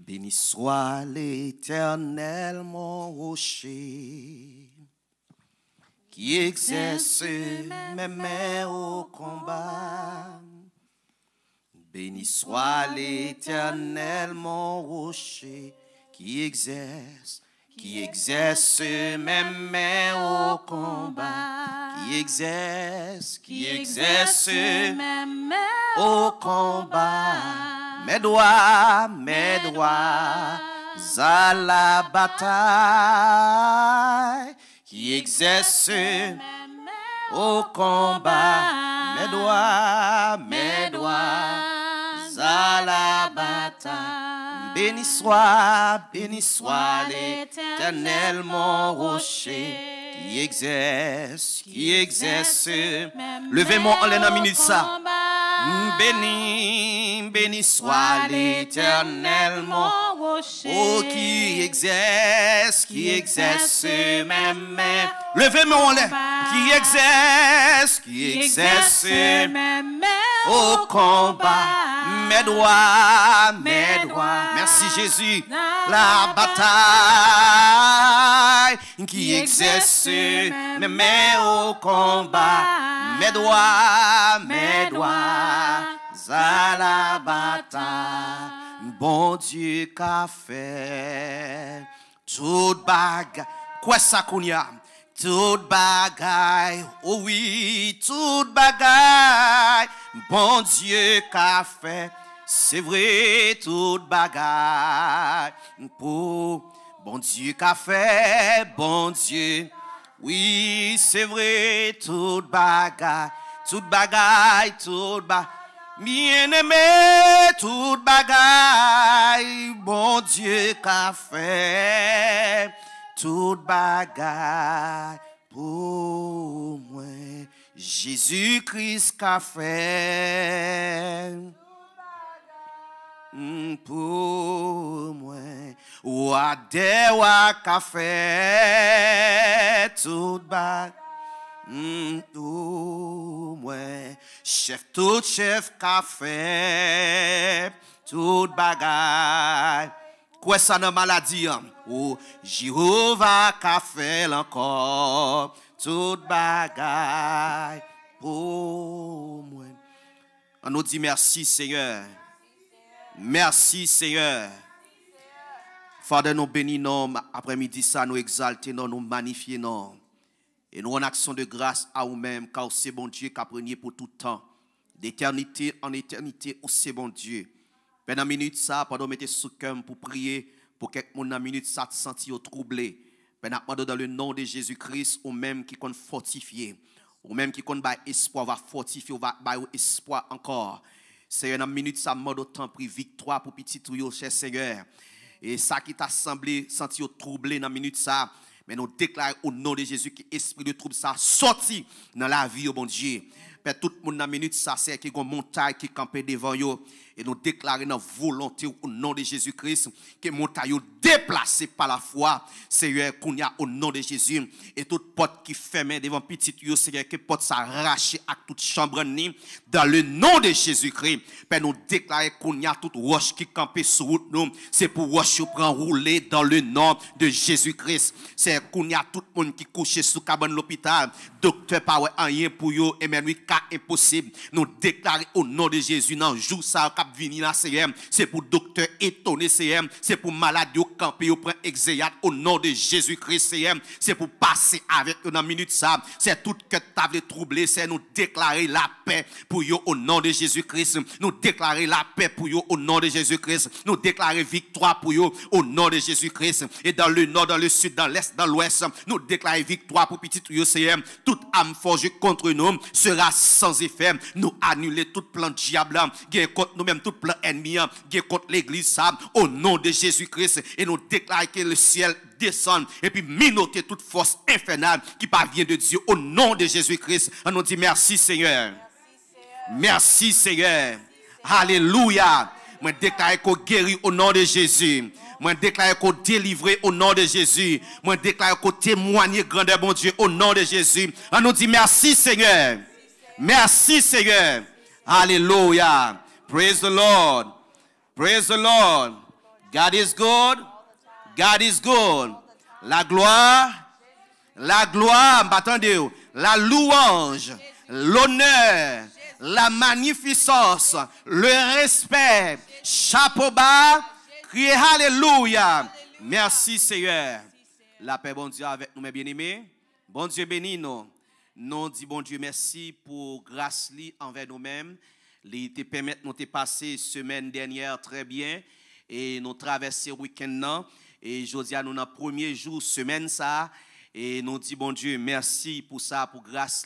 Béni soit l'Éternel, mon rocher, qui exerce mes mains au combat. Béni soit l'Éternel, mon rocher, qui exerce mes mains au combat. Qui exerce mes mains au combat. Mes doigts à la bataille, qui exerce au combat. Mes doigts à la bataille. Béni soit l'Éternel, mon rocher, qui exerce. Levez-moi en l'air minute ça. Béni soit l'Éternel, mon rocher, oh, qui exerce mes mains. Levez-moi en l'air, qui exerce mes mains au combat. Mes doigts, merci Jésus, la bataille, qui exerce mes mains au combat. Mes doigts à la bataille. Bon Dieu qu'a fait toute bagaille. Quoi ça qu'on y a? Toute bagaille. Oh oui, toute bagaille. Bon Dieu qu'a fait. C'est vrai, toute bagaille. Pour bon Dieu qu'a fait, bon Dieu. Oui, c'est vrai, toute bagaille. Bien-aimé, toute bagaille, bon Dieu qu'a fait, toute bagaille pour moi, Jésus-Christ qu'a fait, pour moi, Ouadewa qu'a fait, toute bagaille. Tout chef qu'a fait, toute bagaille. Quoi ça dans maladie? Oh, Jéhovah qu'a fait encore, toute bagaille pour moi. On nous dit merci Seigneur. Merci Seigneur. Father, nous bénissons après-midi ça, nous exaltons, nous magnifions. Et nous en action de grâce à vous-même, car c'est bon Dieu qui a prégné pour tout temps. D'éternité en éternité, c'est bon Dieu. Pendant une minute, ça, pendant mettez sous cœur pour prier, pour quelques monde dans minute, ça te sentir troublé. Pendant dans le nom de Jésus-Christ, ou même qui compte fortifier, ou même qui compte bailler espoir, va fortifier, va bailler espoir encore. Seigneur, dans minute, ça m'a d'autant pris victoire pour petit tuyau, cher Seigneur. Et ça qui t'a semblé sentir troublé dans minute, ça. Mais nous déclarons au nom de Jésus que l'esprit de trouble ça sorti dans la vie, au bon Dieu. Père, tout le monde dans la minute, ça c'est qu'il y a une montagne qui campe devant vous. Et nous déclarons dans volonté au nom de Jésus-Christ que montagne est déplacée par la foi. Seigneur, qu'on y a au nom de Jésus. Et toute porte qui ferme devant petit tuyau, Seigneur, que porte s'arracher à toute chambre ni dans le nom de Jésus-Christ. Père, nous déclarons qu'on y a toute roche qui campe sur route nous. C'est pour roche prendre rouler dans le nom de Jésus-Christ. C'est qu'on y a tout le monde qui couche sous cabane l'hôpital. Docteur, pas rien pour eux. Et même oui, cas impossible. Nous déclarons au nom de Jésus dans le jour ça. Vini la CM, c'est pour docteur étonné CM, c'est pour malade au campé au point exéat au nom de Jésus-Christ CM, c'est pour passer avec une minute ça, c'est tout que table troublé, c'est nous déclarer la paix pour eux au nom de Jésus-Christ, nous déclarer la paix pour eux au nom de Jésus-Christ, nous déclarer victoire pour eux au nom de Jésus-Christ, et dans le nord, dans le sud, dans l'est, dans l'ouest, nous déclarer victoire pour petit tuyau CM, toute âme forgée contre nous sera sans effet, nous annuler tout plan diable, contre nous-mêmes tout plan ennemi, contre l'église, au nom de Jésus-Christ, et nous déclarons que le ciel descend, et puis minoter toute force infernale qui parvient de Dieu, au nom de Jésus-Christ. On nous dit merci Seigneur. Merci Seigneur. Alléluia. Moi déclare qu'on guérit au nom de Jésus. Moi déclare qu'on délivre au nom de Jésus. Moi déclare qu'on témoigne grandeur bon Dieu au nom de Jésus. On nous dit merci Seigneur. Merci Seigneur. Alléluia. Praise the Lord. Praise the Lord. God is good. God is good. La gloire, attendez, la louange, l'honneur, la magnificence, le respect, chapeau bas, criez Alléluia. Merci Seigneur. La paix, bon Dieu, avec nous, mes bien-aimés. Bon Dieu, bénis nous. Nous disons, bon Dieu, merci pour grâce envers nous-mêmes. Il te permet de nous passer semaine dernière très bien et nous traverser le week-end. Et aujourd'hui, nous avons le premier jour, semaine ça. Et nous disons, bon Dieu, merci pour ça, pour grâce.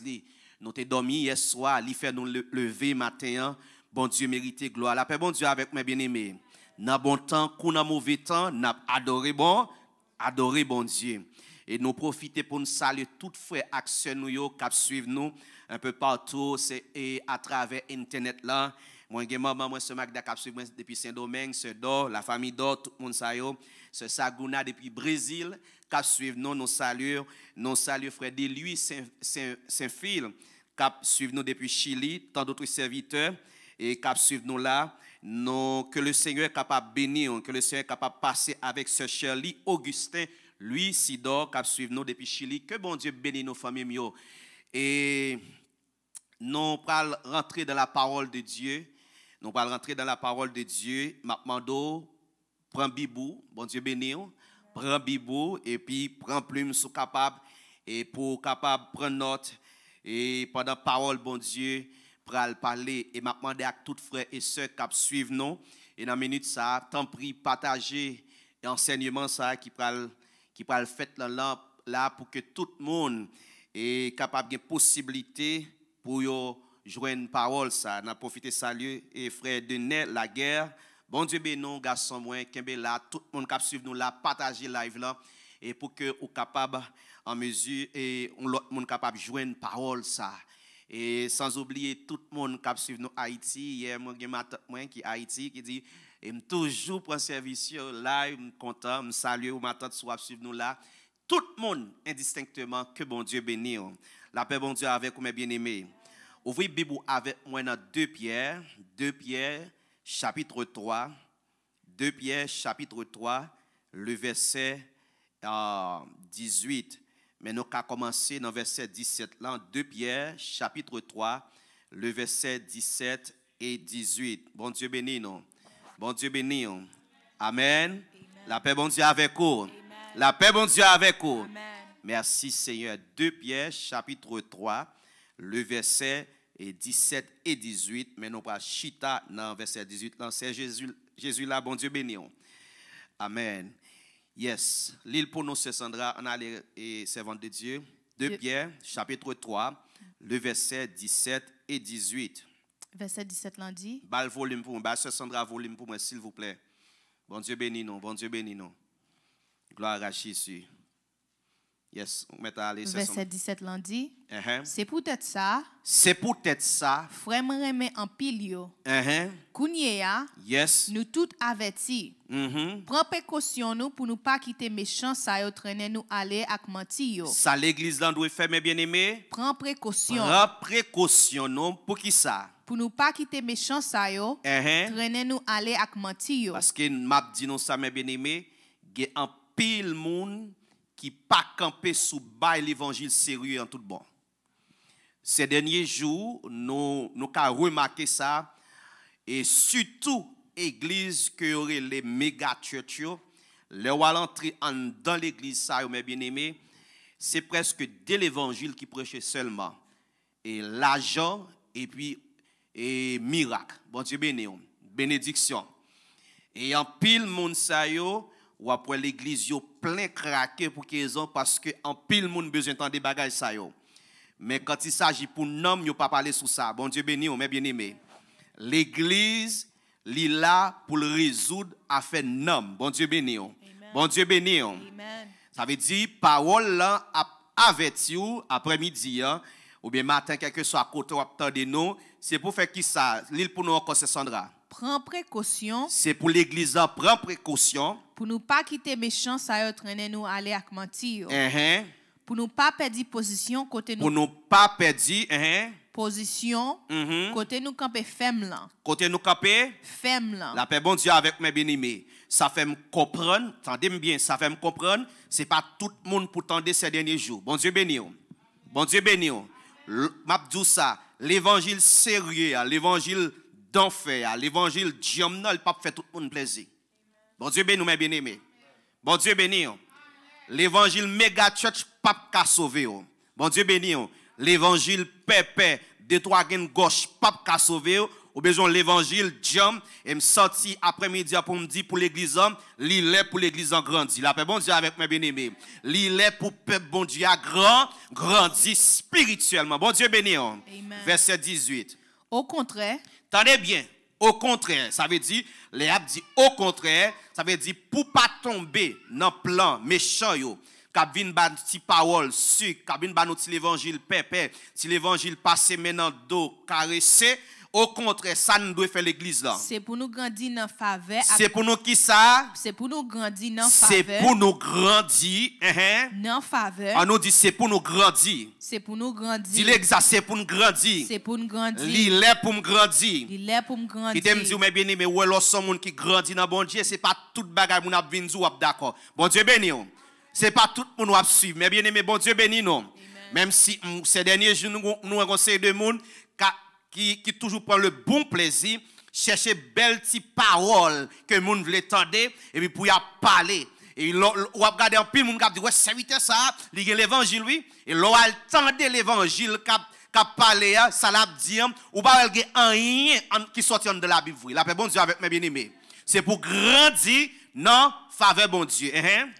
Nous t'ai dormi hier soir, il fait nous lever matin. Bon Dieu, mérité gloire. La paix, bon Dieu, avec mes bien-aimés. Dans bon temps, qu'on a mauvais temps, nous adoré bon Dieu. Et nous profiter pour nous saluer toutes frères actions nous qui suivent nous un peu partout et à travers internet là. Moi maman moi ce Magda qui suivre depuis Saint-Domingue, ce Dor, la famille Dor, tout le monde ça yo, ce Saguna depuis Brésil qui suivent nous saluons frère Deluy Saint-Phil qui suivent nous depuis Chili, tant d'autres serviteurs et qui suivent nous là. Non, que le Seigneur est capable de bénir, que le Seigneur est capable de passer avec ce Shirley Augustin, lui, Sidor, qui suit nous depuis Chili. Que bon Dieu bénisse nos familles. Et nous allons rentrer dans la parole de Dieu. Nous allons rentrer dans la parole de Dieu. Mapmando, prends Bibou, bon Dieu bénisse. Prends Bibou et puis prends plume sous capable et pour capable prendre note et pendant parole bon Dieu pour parler et m'a demandé à tous frères et sœurs qui suivent nous et dans minute ça tant pris partager enseignement ça qui pral fait là pour que tout le monde est capable de possibilité pour joindre parole ça n'a profité saluer et frère Denet la guerre bon Dieu bénon garçon moi kembe là tout le monde qui suivre nous là partager live là et pour que ou capable en mesure et l'autre monde capable joindre parole ça. Et sans oublier tout le monde qui suit nous Haïti. Hier, moi, j'ai qui Haïti qui dit, et toujours pour service là, je suis content, je salue, ma tante soit suivre nous là. Tout le monde, indistinctement, que bon Dieu bénisse. La paix, bon Dieu, avec vous, mes bien-aimés. Ouvrez la Bible avec moi dans 2 Pierre, chapitre 3. 2 Pierre, chapitre 3, le verset 18. Mais nous avons commencé dans le verset 17, là, 2 Pierre, chapitre 3, le verset 17 et 18. Bon Dieu béni, nous. Bon Dieu béni. Amen. Amen. La paix, bon Dieu, avec vous. Amen. La paix, bon Dieu, avec vous. Amen. Merci, Seigneur. 2 Pierre, chapitre 3, le verset 17 et 18. Mais nous pas chita dans le verset 18. Là, c'est Jésus là, bon Dieu béni. Amen. Yes, l'île pour nous, c'est Sandra, on a les servantes de Dieu. 2 Pierre, chapitre 3, le verset 17 et 18. Verset 17 lundi. Bal volume pour moi, Sandra, volume pour moi, s'il vous plaît. Bon Dieu bénis nous, bon Dieu bénis nous. Gloire à Jésus. Yes, on met à aller. Verset 17 lundi. C'est peut-être ça. C'est peut-être ça. Frère me en pilio. Kounyea. Yes. Nous tous avertis. Prends précaution nous pour nous pas quitter méchants ça yo traîner nous aller ak menti yo. Ça l'église là doit faire mes bien-aimés. Prends précaution. Prends précaution non pour qui ça? Pour nous pas quitter méchants ça yo traîner nous aller ak menti yo. Parce que m'a dit non ça mes bien-aimés, il y a un pile monde qui pas camper sous bail l'évangile sérieux en tout bon. Ces derniers jours, nous avons remarqué ça, et surtout, l'église que aurait les méga church, les entrer dans l'église, ça, mes bien-aimés, c'est presque de l'évangile qui prêchait seulement. Et l'argent, et puis, et miracle. Bon Dieu béni, bénédiction. Et en pile, moun sa yo, ou après l'église yo plein craqué pour qu'ils ont parce que en pile monde besoin d'entendre des bagages ça yo. Mais quand il s'agit pour nom yo pas parler sur ça. Bon Dieu béni, mes bien-aimés. L'église li là pour le résoudre affaire nom. Bon Dieu béni. Bon Dieu béni. Amen. Ça veut dire parole là averti ou après-midi ou bien matin quelque soit à côté ou attendre nous, c'est pour faire qui ça? L'île pour nous encore c'est Sandra. Prends précaution. C'est pour l'église là, prends précaution. Pour nous pas quitter méchants ça yo traîner nous aller ak mentir. Pour nous pas perdre position côté nous. Pour nous pas perdre Position, côté nous camper femme là. Côté nous camper, femme là. La paix bon Dieu avec mes bien-aimés. Ça fait me comprendre, attendez bien, ça fait me comprendre, c'est pas tout le monde pour tendre ces derniers jours. Bon Dieu béni. Bon Dieu béni. M'a dit ça, l'évangile sérieux, l'évangile d'enfer, l'évangile diamant, il pas fait tout le monde plaisir. Bon Dieu béni mes bien-aimés. Bon Dieu béni. L'évangile méga church pas qu'à sauver. Bon Dieu béni. L'évangile pépé de trois gaines gauche pas qu'à sauver. Ou besoin l'évangile jam et me sorti après-midi pour me dire pour l'église l'il est pour l'église en grandi. La paix bon Dieu avec mes bien-aimés. L'il est pour peuple bon Dieu à grandi spirituellement. Bon Dieu béni. Verset 18. Au contraire. Tenez bien. Au contraire, ça veut dire les a dit au contraire, ça veut dire pour pas tomber dans plan méchant yo. K'ap vinn ban ti parole sur k'ap vinn ban nou ti l'évangile pépé, ti l'évangile passé maintenant dos caressé. Au contraire, ça nous doit faire l'église là. C'est pour nous grandir dans faveur. C'est pour nous qui ça? C'est pour nous grandir dans faveur. C'est pour nous grandir. Dans faveur. On nous dit c'est pour nous grandir. C'est pour nous grandir. Dis l'exact, c'est pour nous grandir. C'est pour nous grandir. Il est pour nous grandir. Il est pour nous grandir. Qui t'aime dire mais bien aimé, ouais l'autre monde qui grandit dans bon Dieu, c'est pas toute bagaille moun ap vinn ou ap d'accord. Bon Dieu béni. C'est pas tout le monde ap suivre, mais bien aimé, bon Dieu béni non. Même si ces derniers jours nous conseil de monde qui toujours prend le bon plaisir, chercher belles petites paroles que moun veut entendre et puis pour y parler. Et on regarder un pile moun qui dit ouais serviteur ça, il y a l'évangile oui et l'on entendre l'évangile qu'a parler ça l'a dit ou pas rien qui sorti de la Bible. La paix bon Dieu avec mes bien-aimés. C'est pour grandir non faveur bon Dieu.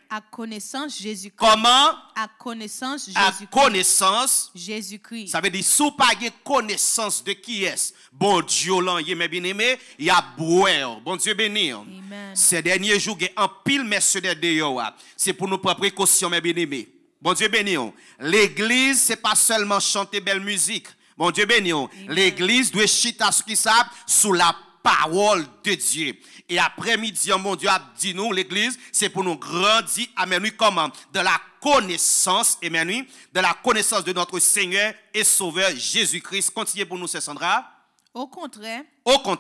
À connaissance Jésus-Christ. Comment? À connaissance Jésus-Christ. À connaissance Jésus-Christ. Ça veut dire sous pas connaissance de qui est. Bon Dieu là, mes bien-aimés, il y a boire. Bon Dieu béni. Amen. Ces derniers jours, il y a un pile mercenaires dehors. C'est pour nous prendre précaution mes bien-aimés. Bon Dieu béni. L'église c'est pas seulement chanter belle musique. Bon Dieu béni. L'église doit chita ce qui ça sous la parole de Dieu. Et après-midi, mon Dieu a dit nous, l'église, c'est pour nous grandir, amen, comment? De la connaissance, amen, de la connaissance de notre Seigneur et Sauveur Jésus-Christ. Continuez pour nous, c'est Sandra. Au contraire.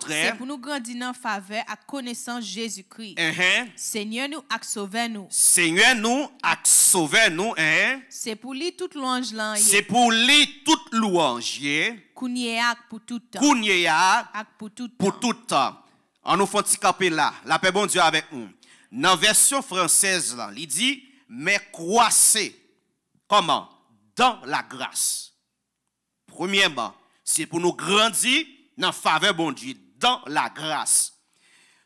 C'est pour nous grandir dans faveur à connaissance Jésus-Christ. Seigneur nous a sauvé nous. Seigneur nous a sauvé nous. C'est pour lui toute louange là. C'est pour lui toute louange. Kounye pour tout temps. Kounye pour tout temps. On nous fait un petit capé là. La paix bon Dieu avec nous. Dans la version française là, il dit mais croissez. Comment? Dans la grâce. Premièrement, c'est pour nous grandir dans faveur bon Dieu, dans la grâce.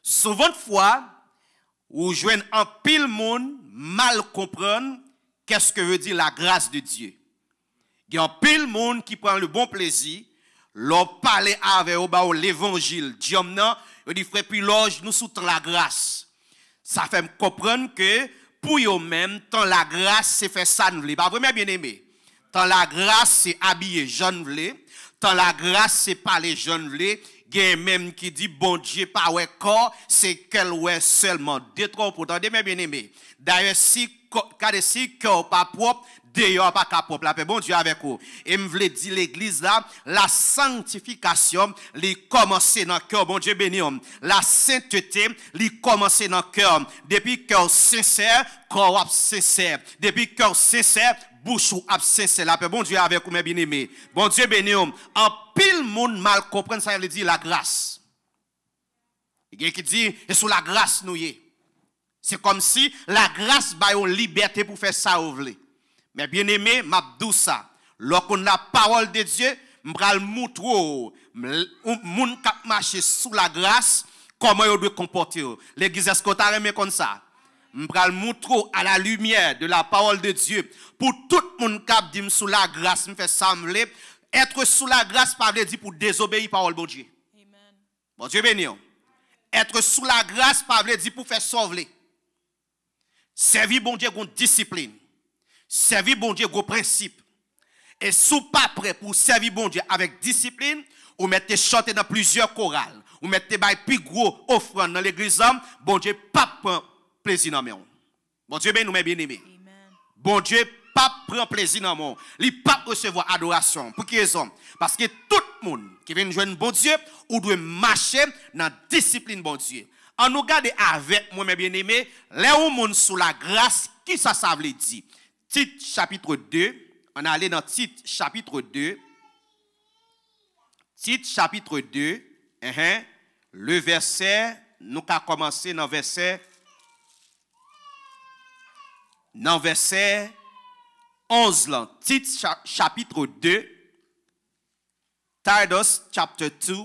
Souvent de fois, ou joignent un pile monde mal comprendre qu'est-ce que veut dire la grâce de Dieu. Il y a un pile monde qui prend le bon plaisir, leur parler avec l'évangile. Dieu non, il dit frère puis loge nous sous la grâce. Ça fait me comprendre que pour eux même tant la grâce c'est faire ça nous voulons. Pas vraiment bien aimé. Tant la grâce c'est habiller jeune voulez. Tant la grâce c'est parler jeune voulez. Il y a même qui dit bon Dieu pas ouais corps c'est qu'elle ouais seulement deux trois pourtant bien aimé. D'ailleurs si cœur pas propre d'ailleurs pas propre la paix bon Dieu avec vous et me voulait dire l'église là la sanctification li commencer dans cœur bon Dieu béni la sainteté li commencer dans cœur depuis cœur sincère corps sincère depuis cœur sincère bouche ou sincère la paix bon Dieu avec vous mes bien-aimés bon Dieu béni en pile monde mal comprendre ça veut dire la grâce il y a qui dit et sous la grâce nous y c'est comme si la grâce ba une liberté pour faire ça ou vle. Mais bien aimé, m'abdou ça. Lorsqu'on a la parole de Dieu, m'bral moutro moun k'ap marcher sous la grâce comment il doit comporter. L'église est-ce qu'on t'a remis comme ça? M'bral moutro à la lumière de la parole de Dieu pour tout le monde k'ap dit sous la grâce, me fait sembler être sous la grâce pas veut dire pour désobéir parole bon Dieu. Amen. Bon Dieu béni. Être sous la grâce pas veut dire pour faire sauver. Servir bon Dieu avec discipline. Servir bon Dieu avec principe. Et si pas prêt pour servir bon Dieu avec discipline, ou mettez chanter dans plusieurs chorales, ou mettez bail plus gros offrande dans l'église, bon Dieu pas prend plaisir dans nous. Bon Dieu ben nous bien aimés. Bon Dieu pas prendre plaisir dans le monde. Il pas recevoir adoration. Pour quelle raison? Parce que tout le monde qui vient joindre bon Dieu, ou doit marcher dans la discipline bon Dieu. En nous garde avec moi, mes bien-aimés, là où monde sous la grâce, qui ça veut dire? Tite chapitre 2, on allait dans Tite chapitre 2. Tite chapitre 2, le verset, nous avons commencé dans verset 11 là. Tite chapitre 2, Titus chapter 2,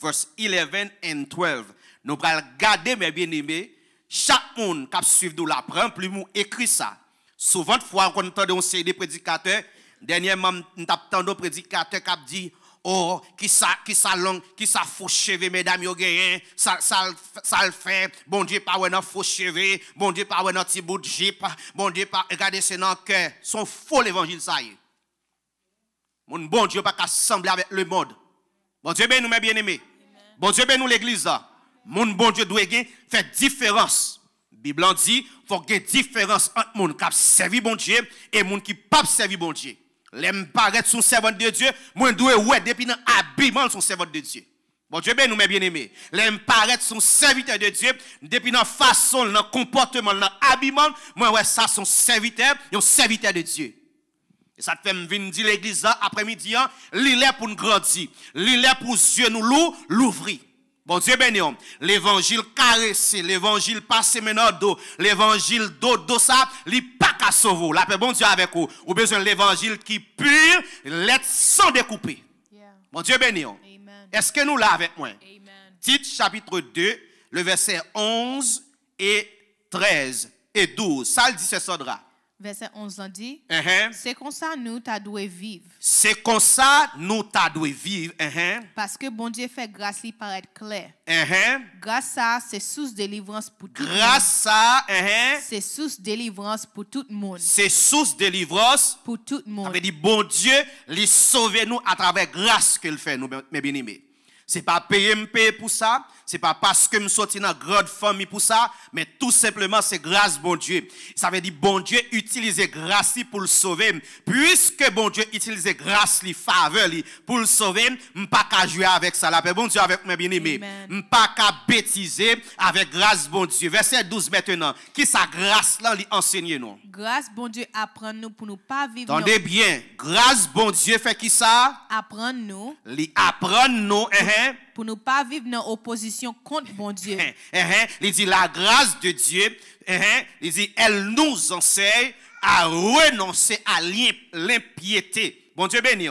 verse 11 and 12. Nous allons regarder, mes bien-aimés, chaque monde qui suit nous l'apprend, plus nous écrit ça. Souvent, fois, quand on entend des prédicateurs, dernièrement, nous avons des prédicateurs qui disent, oh, qui ça faux cheveux, mesdames, yo gagné, ça le fait, bon Dieu, pas un faux cheveux, bon Dieu, pas un petit bout de jip, bon Dieu, pas, regardez, c'est dans le cœur, son faux l'évangile, ça y est. Mon bon Dieu, pas qu'à sembler avec le monde. Bon Dieu, ben nous, mes bien-aimés. Bon Dieu, ben nous, l'église, là. Mon bon Dieu doit faire différence. La Bible dit, il faut qu'il y ait différence entre les gens qui servent bon Dieu et les gens qui ne pas servir bon Dieu. Les gens paraître son servant de Dieu, moi dois ouais depuis dans habillement son servant de Dieu. Bon Dieu ben nous mes bien-aimés. Les gens paraître son serviteur de Dieu depuis dans façon, dans comportement, dans habillement, moi ouais ça son serviteur, un serviteur de Dieu. Et ça te fait venir dire l'église après-midi, l'île pour nous grandir, l'île pour yeux nous l'ouvrir. Bon Dieu béni, l'évangile caressé, l'évangile passé maintenant dos, l'évangile dos ça, il pas qu'à sauver. La paix bon Dieu avec vous. Ou besoin de l'évangile qui pur, l'être sans découper. Yeah. Bon Dieu béni. Est-ce que nous là avec moi? Amen. Tite chapitre 2, le verset 11 et 13 et 12. Ça le dit c'est Sandra. Verset 11 on dit, c'est comme ça nous t'a doué vivre. C'est comme ça nous t'a doué vivre. Parce que bon Dieu fait grâce lui paraître clair. Grâce à c'est source délivrance pour tout le monde. Grâce à c'est source délivrance pour tout le monde. C'est source délivrance pour tout le monde. Ça veut dire bon Dieu lui sauver nous à travers grâce qu'il fait nous mes bien-aimés. C'est pas payer pour ça, c'est pas parce que me sorti dans grande famille pour ça, mais tout simplement c'est grâce bon Dieu. Ça veut dire bon Dieu utiliser grâce pour le sauver. Puisque bon Dieu utilise grâce li faveur li pour le sauver, m'pas qu'à jouer avec ça. La paix bon Dieu avec mes bien-aimés. M'pas qu'à bêtiser avec grâce bon Dieu. Verset 12 maintenant. Qui sa grâce là li enseigne nous? Grâce bon Dieu apprend nous pour nous pas vivre. Attendez bien. Grâce bon Dieu fait qui ça? Apprend nous. Li apprend nous pour ne pas vivre dans opposition contre bon Dieu. Il dit la grâce de Dieu, il dit elle nous enseigne à renoncer à l'impiété. Bon Dieu béni.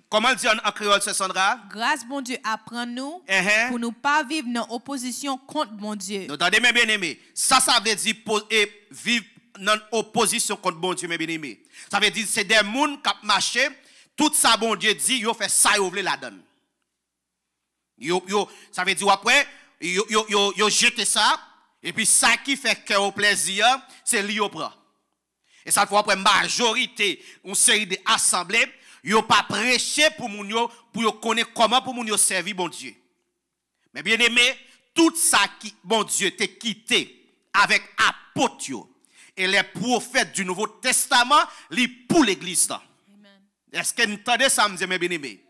Comment le dit en créole, c'est Sandra? Grâce bon Dieu apprend nous pour ne pas vivre dans opposition contre bon Dieu. Attendez mes bien-aimés, ça veut dire vivre dans opposition contre bon Dieu mes bien-aimés. Ça veut dire c'est des gens qui marchent, tout ça bon Dieu dit, ils fait ça, ils ouvrent la donne. Ça veut dire après, yo jeté ça, et puis ça qui fait que au plaisir, c'est lui au prend. Et ça fait après majorité, une série d'assemblées, yo pas prêché pour moun yo, pour yo connaître comment pour moun yo servir bon Dieu. Mais bien aimé, tout ça qui bon Dieu t'a quitté avec apôtres et les prophètes du Nouveau Testament, li pour l'église là. Est-ce que vous entendez ça, mes bien aimés?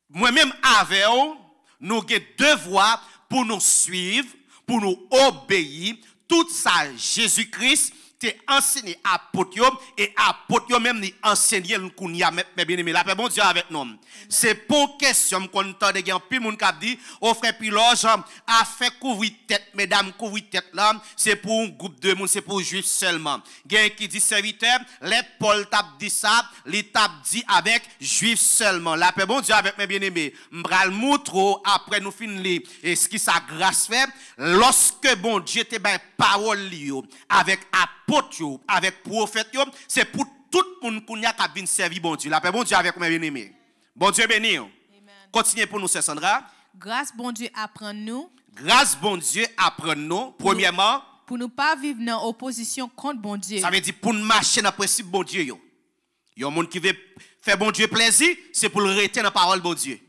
Moi-même avec vous, nous avons devoir pour nous suivre, pour nous obéir. Tout ça, Jésus-Christ t'es enseigné à apôtre et apôtre même ni enseigné nous y a mes bien-aimés. La paix bon Dieu avec nous. C'est pour question qu'on entend des gens puis moun k'ap dit au frère Piloge a fait couvrir tête mesdames couvrir tête là, c'est pour un groupe de monde, c'est pour juifs seulement. Gen qui dit serviteur, les Paul t'a dit ça, les t'a dit avec juifs seulement. La paix bon Dieu avec mes bien-aimés. M'bral moutro après nous fin li et ce qui sa grâce fait lorsque bon Dieu te ben parole li avec apôtre avec prophète c'est pour tout le monde qui a venir servir bon Dieu. La paix bon Dieu avec mes bien-aimés. Bon Dieu béni. Continuez pour nous, c'est Sandra. Grâce bon Dieu apprend nous. Grâce bon Dieu apprend nous. Premièrement, pour ne pas vivre dans opposition contre bon Dieu. Ça veut dire pour nous marcher dans le principe bon Dieu. Il y a un monde qui veut faire bon Dieu plaisir, c'est pour le rester dans la parole bon Dieu.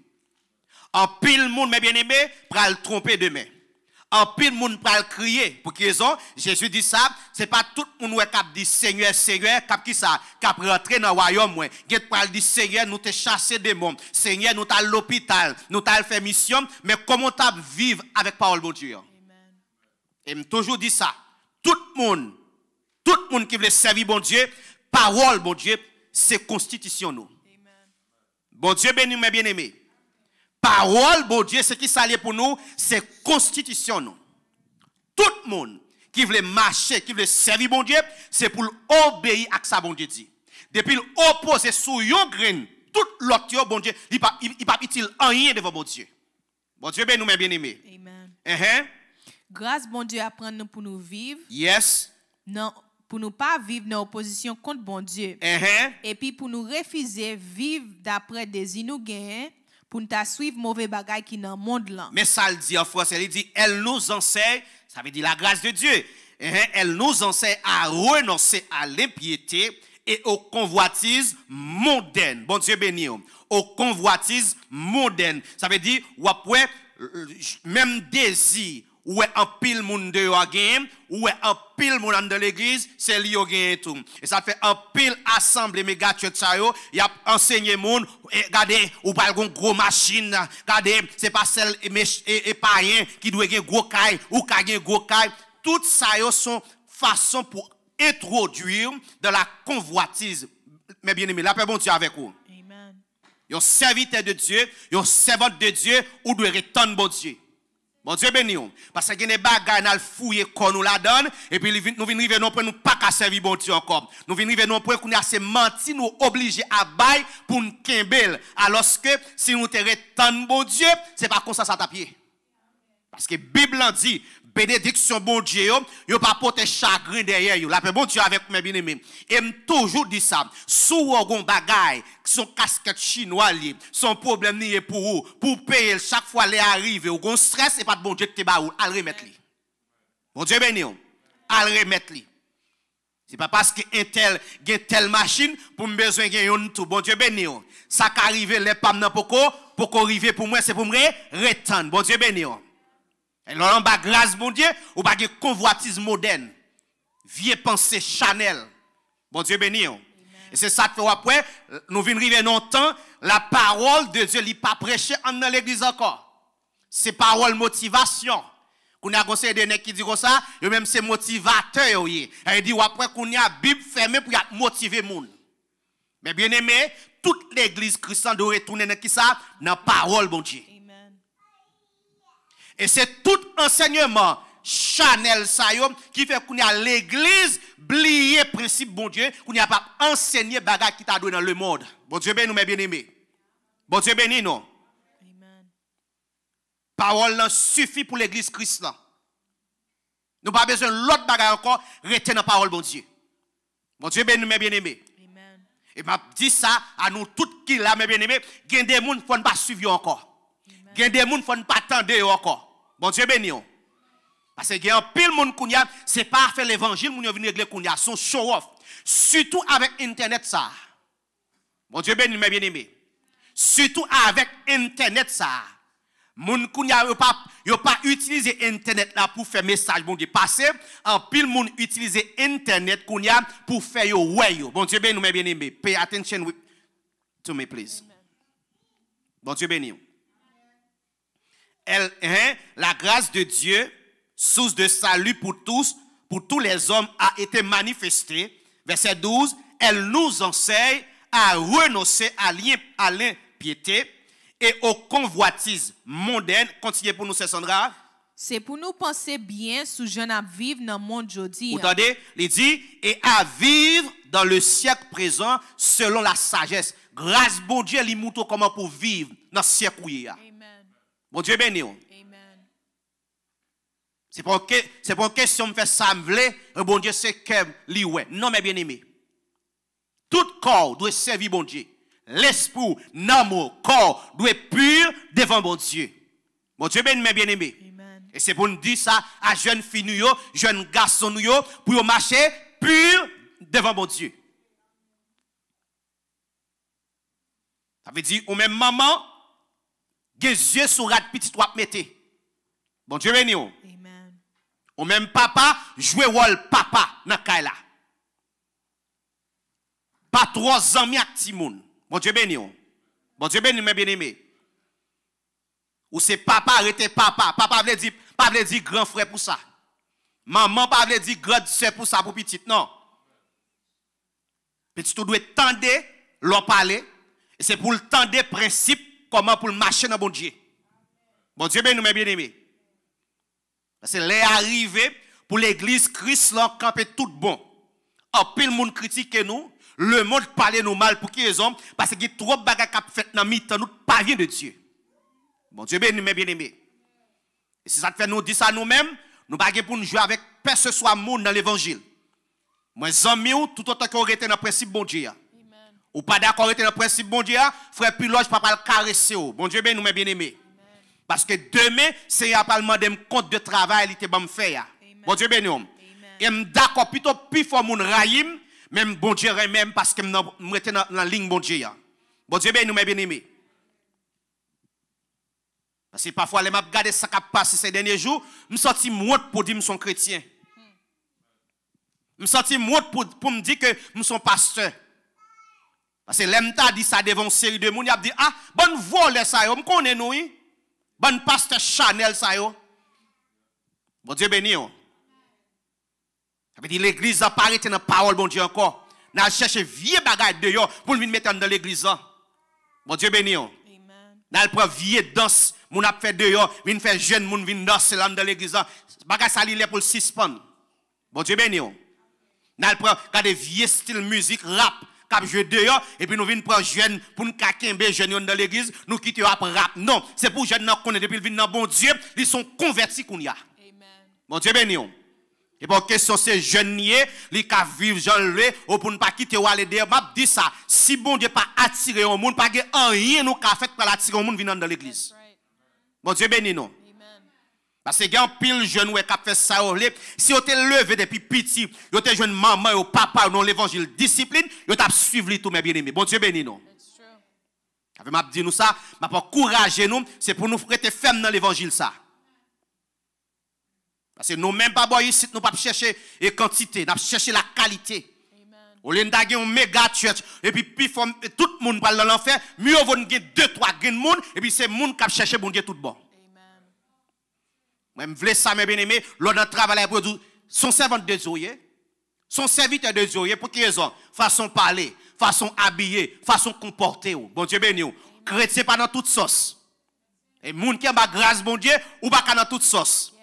En pile monde, mes bien-aimés, pour le tromper demain. En pile monde pral crier pour quelle raison? Jésus dit ça, c'est pas tout le monde qui dit Seigneur Seigneur qui ça qui rentrer dans le royaume moi. Qui pral dit Seigneur nous te chasser démons. Seigneur nous t'a l'hôpital, nous t'a fait mission, mais comment t'a vivre avec parole de Dieu? Amen. Et me toujours dit ça. Tout le monde qui veut servir bon Dieu, parole bon Dieu, c'est constitution nous. Amen. Bon Dieu béni mes bien-aimés. Parole, bon Dieu, ce qui s'allie pour nous, c'est constitution nous. Tout le monde qui veut marcher, qui veut servir bon Dieu, c'est pour obéir à ce que bon Dieu dit. Depuis l'opposé sous yon grain, tout l'autre, bon Dieu, il n'est pas utile en rien devant bon Dieu. Bon Dieu, nous, mes bien-aimés. Amen. Grâce, bon Dieu, apprend nous pour nous vivre. Yes. Non, pour nous pas vivre dans opposition contre bon Dieu. Et puis pour nous refuser vivre d'après des inougains. Pour nous suivre mauvais bagages qui dans le monde là. Mais ça le dit en français, il dit elle nous enseigne, ça veut dire la grâce de Dieu. Elle nous enseigne à renoncer à l'impiété et aux convoitises mondaines. Bon Dieu béni. Aux convoitises mondaines. Ça veut dire ou après même désir ou un pile monde de gain ou un pile monde dans l'église c'est li yo gain tout et ça fait un pile assemblée méga church ça yo y a enseigné monde regardez ou pas gon gros machine regardez c'est pas celle et païen qui doit gain gros caille ou ka gain gros caille tout ça yo sont façon pour introduire dans la convoitise mais bien aimé la paix bon Dieu avec vous. Amen. Yo serviteur de Dieu, yo servante de Dieu ou doit retourner bon Dieu. Bon Dieu béni. Parce que les bagages nous fouiller qu'on nous la donne et puis nous venons arriver non pour nous pas qu'à servir bon Dieu encore. Nous venons arriver non pour qu'on a assez menti nous obligés à bailler pour nous kembel alors que si nous te retenons bon Dieu, c'est pas comme ça tapier. Parce que Bible dit bénédiction bon Dieu, yo pas porter chagrin derrière yo. La paix bon Dieu avec mes bien-aimés. Et me toujours dit ça, sous gon bagay, son casquette chinois li, son problème ni pour vous, pour payer chaque fois les arrive, ou gon stress et pas de bon Dieu te ba ou, al remettre li. Bon Dieu béni, al remettre li. C'est pas parce que Intel gen telle machine pour me besoin gen yon tout. Bon Dieu béni. Ça qu'arrive les pam nan poko arriver pour moi c'est pour me retendre. Bon Dieu béni. Et là, on a grâce, bon Dieu, ou pas de convoitise moderne. Vieux pensée Chanel. Bon Dieu béni. Et c'est ça que après, nous venons arriver dans le temps, la parole de Dieu n'est pas prêchée dans l'église encore. C'est parole motivation. Qu'on a conseillé des nègres qui disent ça, et même c'est motivateur. Il dit après qu'on a la Bible fermée pour motiver les gens. Mais bien aimé, toute l'église chrétienne doit retourner dans qui ça? Dans la parole, bon Dieu. Et c'est tout enseignement Chanel Sayom qui fait qu'on a l'église oublié principe bon Dieu, qu'on n'a pas enseigné bagage qui t'a donné dans le monde. Bon Dieu béni nous mes bien-aimés. Bon Dieu béni non. Amen. Parole là suffit pour l'église Christ là. Nous pas besoin l'autre bagage encore, rester dans parole bon Dieu. Bon Dieu béni nous mes bien-aimés. Amen. Et m'a dit ça à nous toutes qui là mes bien-aimés, gen des monde faut pas suivre encore. Gen des monde faut pas attendre encore. Bon Dieu béni. Parce que il y a un pile monde kounya, c'est pas faire l'évangile moun yo venir régler kounya, son show off. Surtout avec internet ça. Bon Dieu béni mes bien-aimés. Surtout avec internet ça. Moun kounya yo pas utiliser internet là pour faire message bon Dieu passer, en pile monde utiliser internet kounya pour faire yo ouais yo. Bon Dieu béni mes bien-aimés. Pay attention to me please. Amen. Bon Dieu béni. La grâce de Dieu, source de salut pour tous les hommes, a été manifestée. Verset 12, elle nous enseigne à renoncer à l'impiété et aux convoitises mondaines. Continuez pour nous, c'est Sandra. C'est pour nous penser bien sous jeune à vivre dans le monde aujourd'hui. Vous entendez? Il dit, et à vivre dans le siècle présent selon la sagesse. Grâce bon Dieu, il montre comment pour vivre dans ce siècle où il y a. Bon Dieu béni. Amen. C'est pas une question de faire ça me vle, bon Dieu c'est que li ouais. Non mais bien aimé. Tout corps doit servir bon Dieu. L'esprit, l'amour, corps doit être pur devant bon Dieu. Bon Dieu béni mes bien aimé. Et c'est pour nous dire ça à jeunes filles jeunes garçons pour marcher pur devant bon Dieu. Ça veut dire ou même maman des yeux sur rat petit toi mettez. Bon Dieu béni. Ou même papa, jouer rôle papa dans le là. Pas 3 amis avec Timoun. Bon Dieu béni. Bon Dieu béni, mes bien-aimés. Ou c'est papa arrêté papa. Papa veut dire grand frère pour ça. Maman pas veut dire grande sœur pour ça pour petite. Non. Petit tout doit tendre l'on parler. Et c'est pour le tendre principe comment pour marcher dans bon Dieu. Bon Dieu béni, mes bien-aimés. Parce que les arrivés pour l'église Christ là camper tout bon. En pile monde critique nous, le monde parle nous mal pour qui raison? Parce qu'il y a trop de bagages qui fait dans mi-temps nous pas vient de Dieu. Bon Dieu béni mes bien-aimés. Et si ça fait nous dire ça nous-mêmes, nous pas pour nous jouer avec personne soit monde dans l'évangile. Moi amis tout autant qu'on était dans le principe bon Dieu. Ou pas d'accord avec le principe bon Dieu, frère Piloge pas le caresser. Bon Dieu béni mes bien-aimés. Parce que demain, c'est un parlement de compte de travail qui te faire. Bon Dieu béni. Et me d'accord plutôt plus fort mon raïm, même bon Dieu même parce que me rete dans la ligne bon Dieu. Bon Dieu béni mes bien-aimés. Parce que parfois les m'a regarder ça qui passe ces derniers jours, me senti monte pour dire que je suis chrétien. Me senti monte pour me dire que je suis pasteur. Parce que l'aime t'a dit ça devant une série de monde, il a dit ah, bonne voix ça yo, me connaît nous. Bonne pasteur Chanel ça yo. Bon Dieu béni. Ça veut dire l'église a pas arrêté dans parole bon Dieu encore. N'a cherché vieux bagaille de yo pour venir mettre dans l'église. Bon Dieu béni. N'a le prend vieux danse, moun a fait de yo, vinn faire jeune moun vinn danser dans l'église. Bagaille ça li pour le suspendre. Bon Dieu béni. N'a le prend garder vieux style musique rap. Cap jouer dehors et puis nous venons prendre jeune pour nous kakembe jeune dans l'église nous quitter après rap non c'est pour jeune connaît depuis venir dans bon Dieu ils sont convertis qu'on y a amen bon Dieu béni et pour question c'est jeunes nier li ka vivre Jean le ou pour ne pas quitter ou aller dehors m'a dit ça si bon Dieu pas attirer au monde pas rien nous ka fait pour attirer au monde venir dans l'église bon Dieu béni non. Parce que il y a un pile jeune qui a fait ça. Si vous êtes levé depuis petit, vous êtes jeune maman ou papa dans l'évangile discipline, vous avez suivi tout mes bien-aimés. Bon Dieu béni nous. Je m'a dit nous ça, m'a pas encourager nous, c'est pour nous rester fermes dans l'évangile ça. Parce que nous même pas boy ici, nous pas chercher la quantité, nous chercher la qualité. Au lieu d'aller un méga church et puis tout le monde parle dans l'enfer, mieux vaut gagner 2-3 gain monde et puis c'est monde qui chercher bon Dieu tout bon. Même vle ça mes bien-aimés, l'on travaille pour son servant de Dieu, son serviteur de Dieu pour quelle raison? Façon parler, façon habiller, façon comporter. Bon Dieu béni. Chrétien pas dans toute sauce. Et moun qui a grâce bon Dieu ou pas dans toute sauce.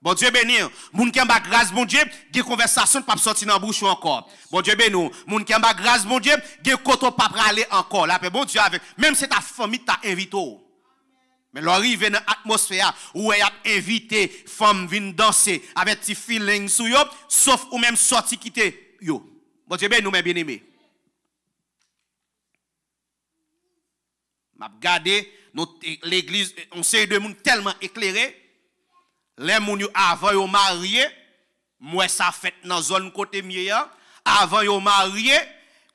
Bon Dieu béni. Moun qui a grâce bon Dieu, des conversations pas sortir dans bouche encore. Bon Dieu béni. Moun qui a grâce bon Dieu, des côté pas aller encore. Là bon Dieu avec même si ta famille t'a invité. Mais l'arrive dans l'atmosphère où il a invité femme venir danser avec petit feeling sous yo, sauf ou même sorti quitter yo. Bon Dieu ben nous mes bien-aimés. M'a regardé l'église on série de monde tellement éclairé. Les moun yo avant yo marié, moi ça fait dans zone côté mieux avant yo marié,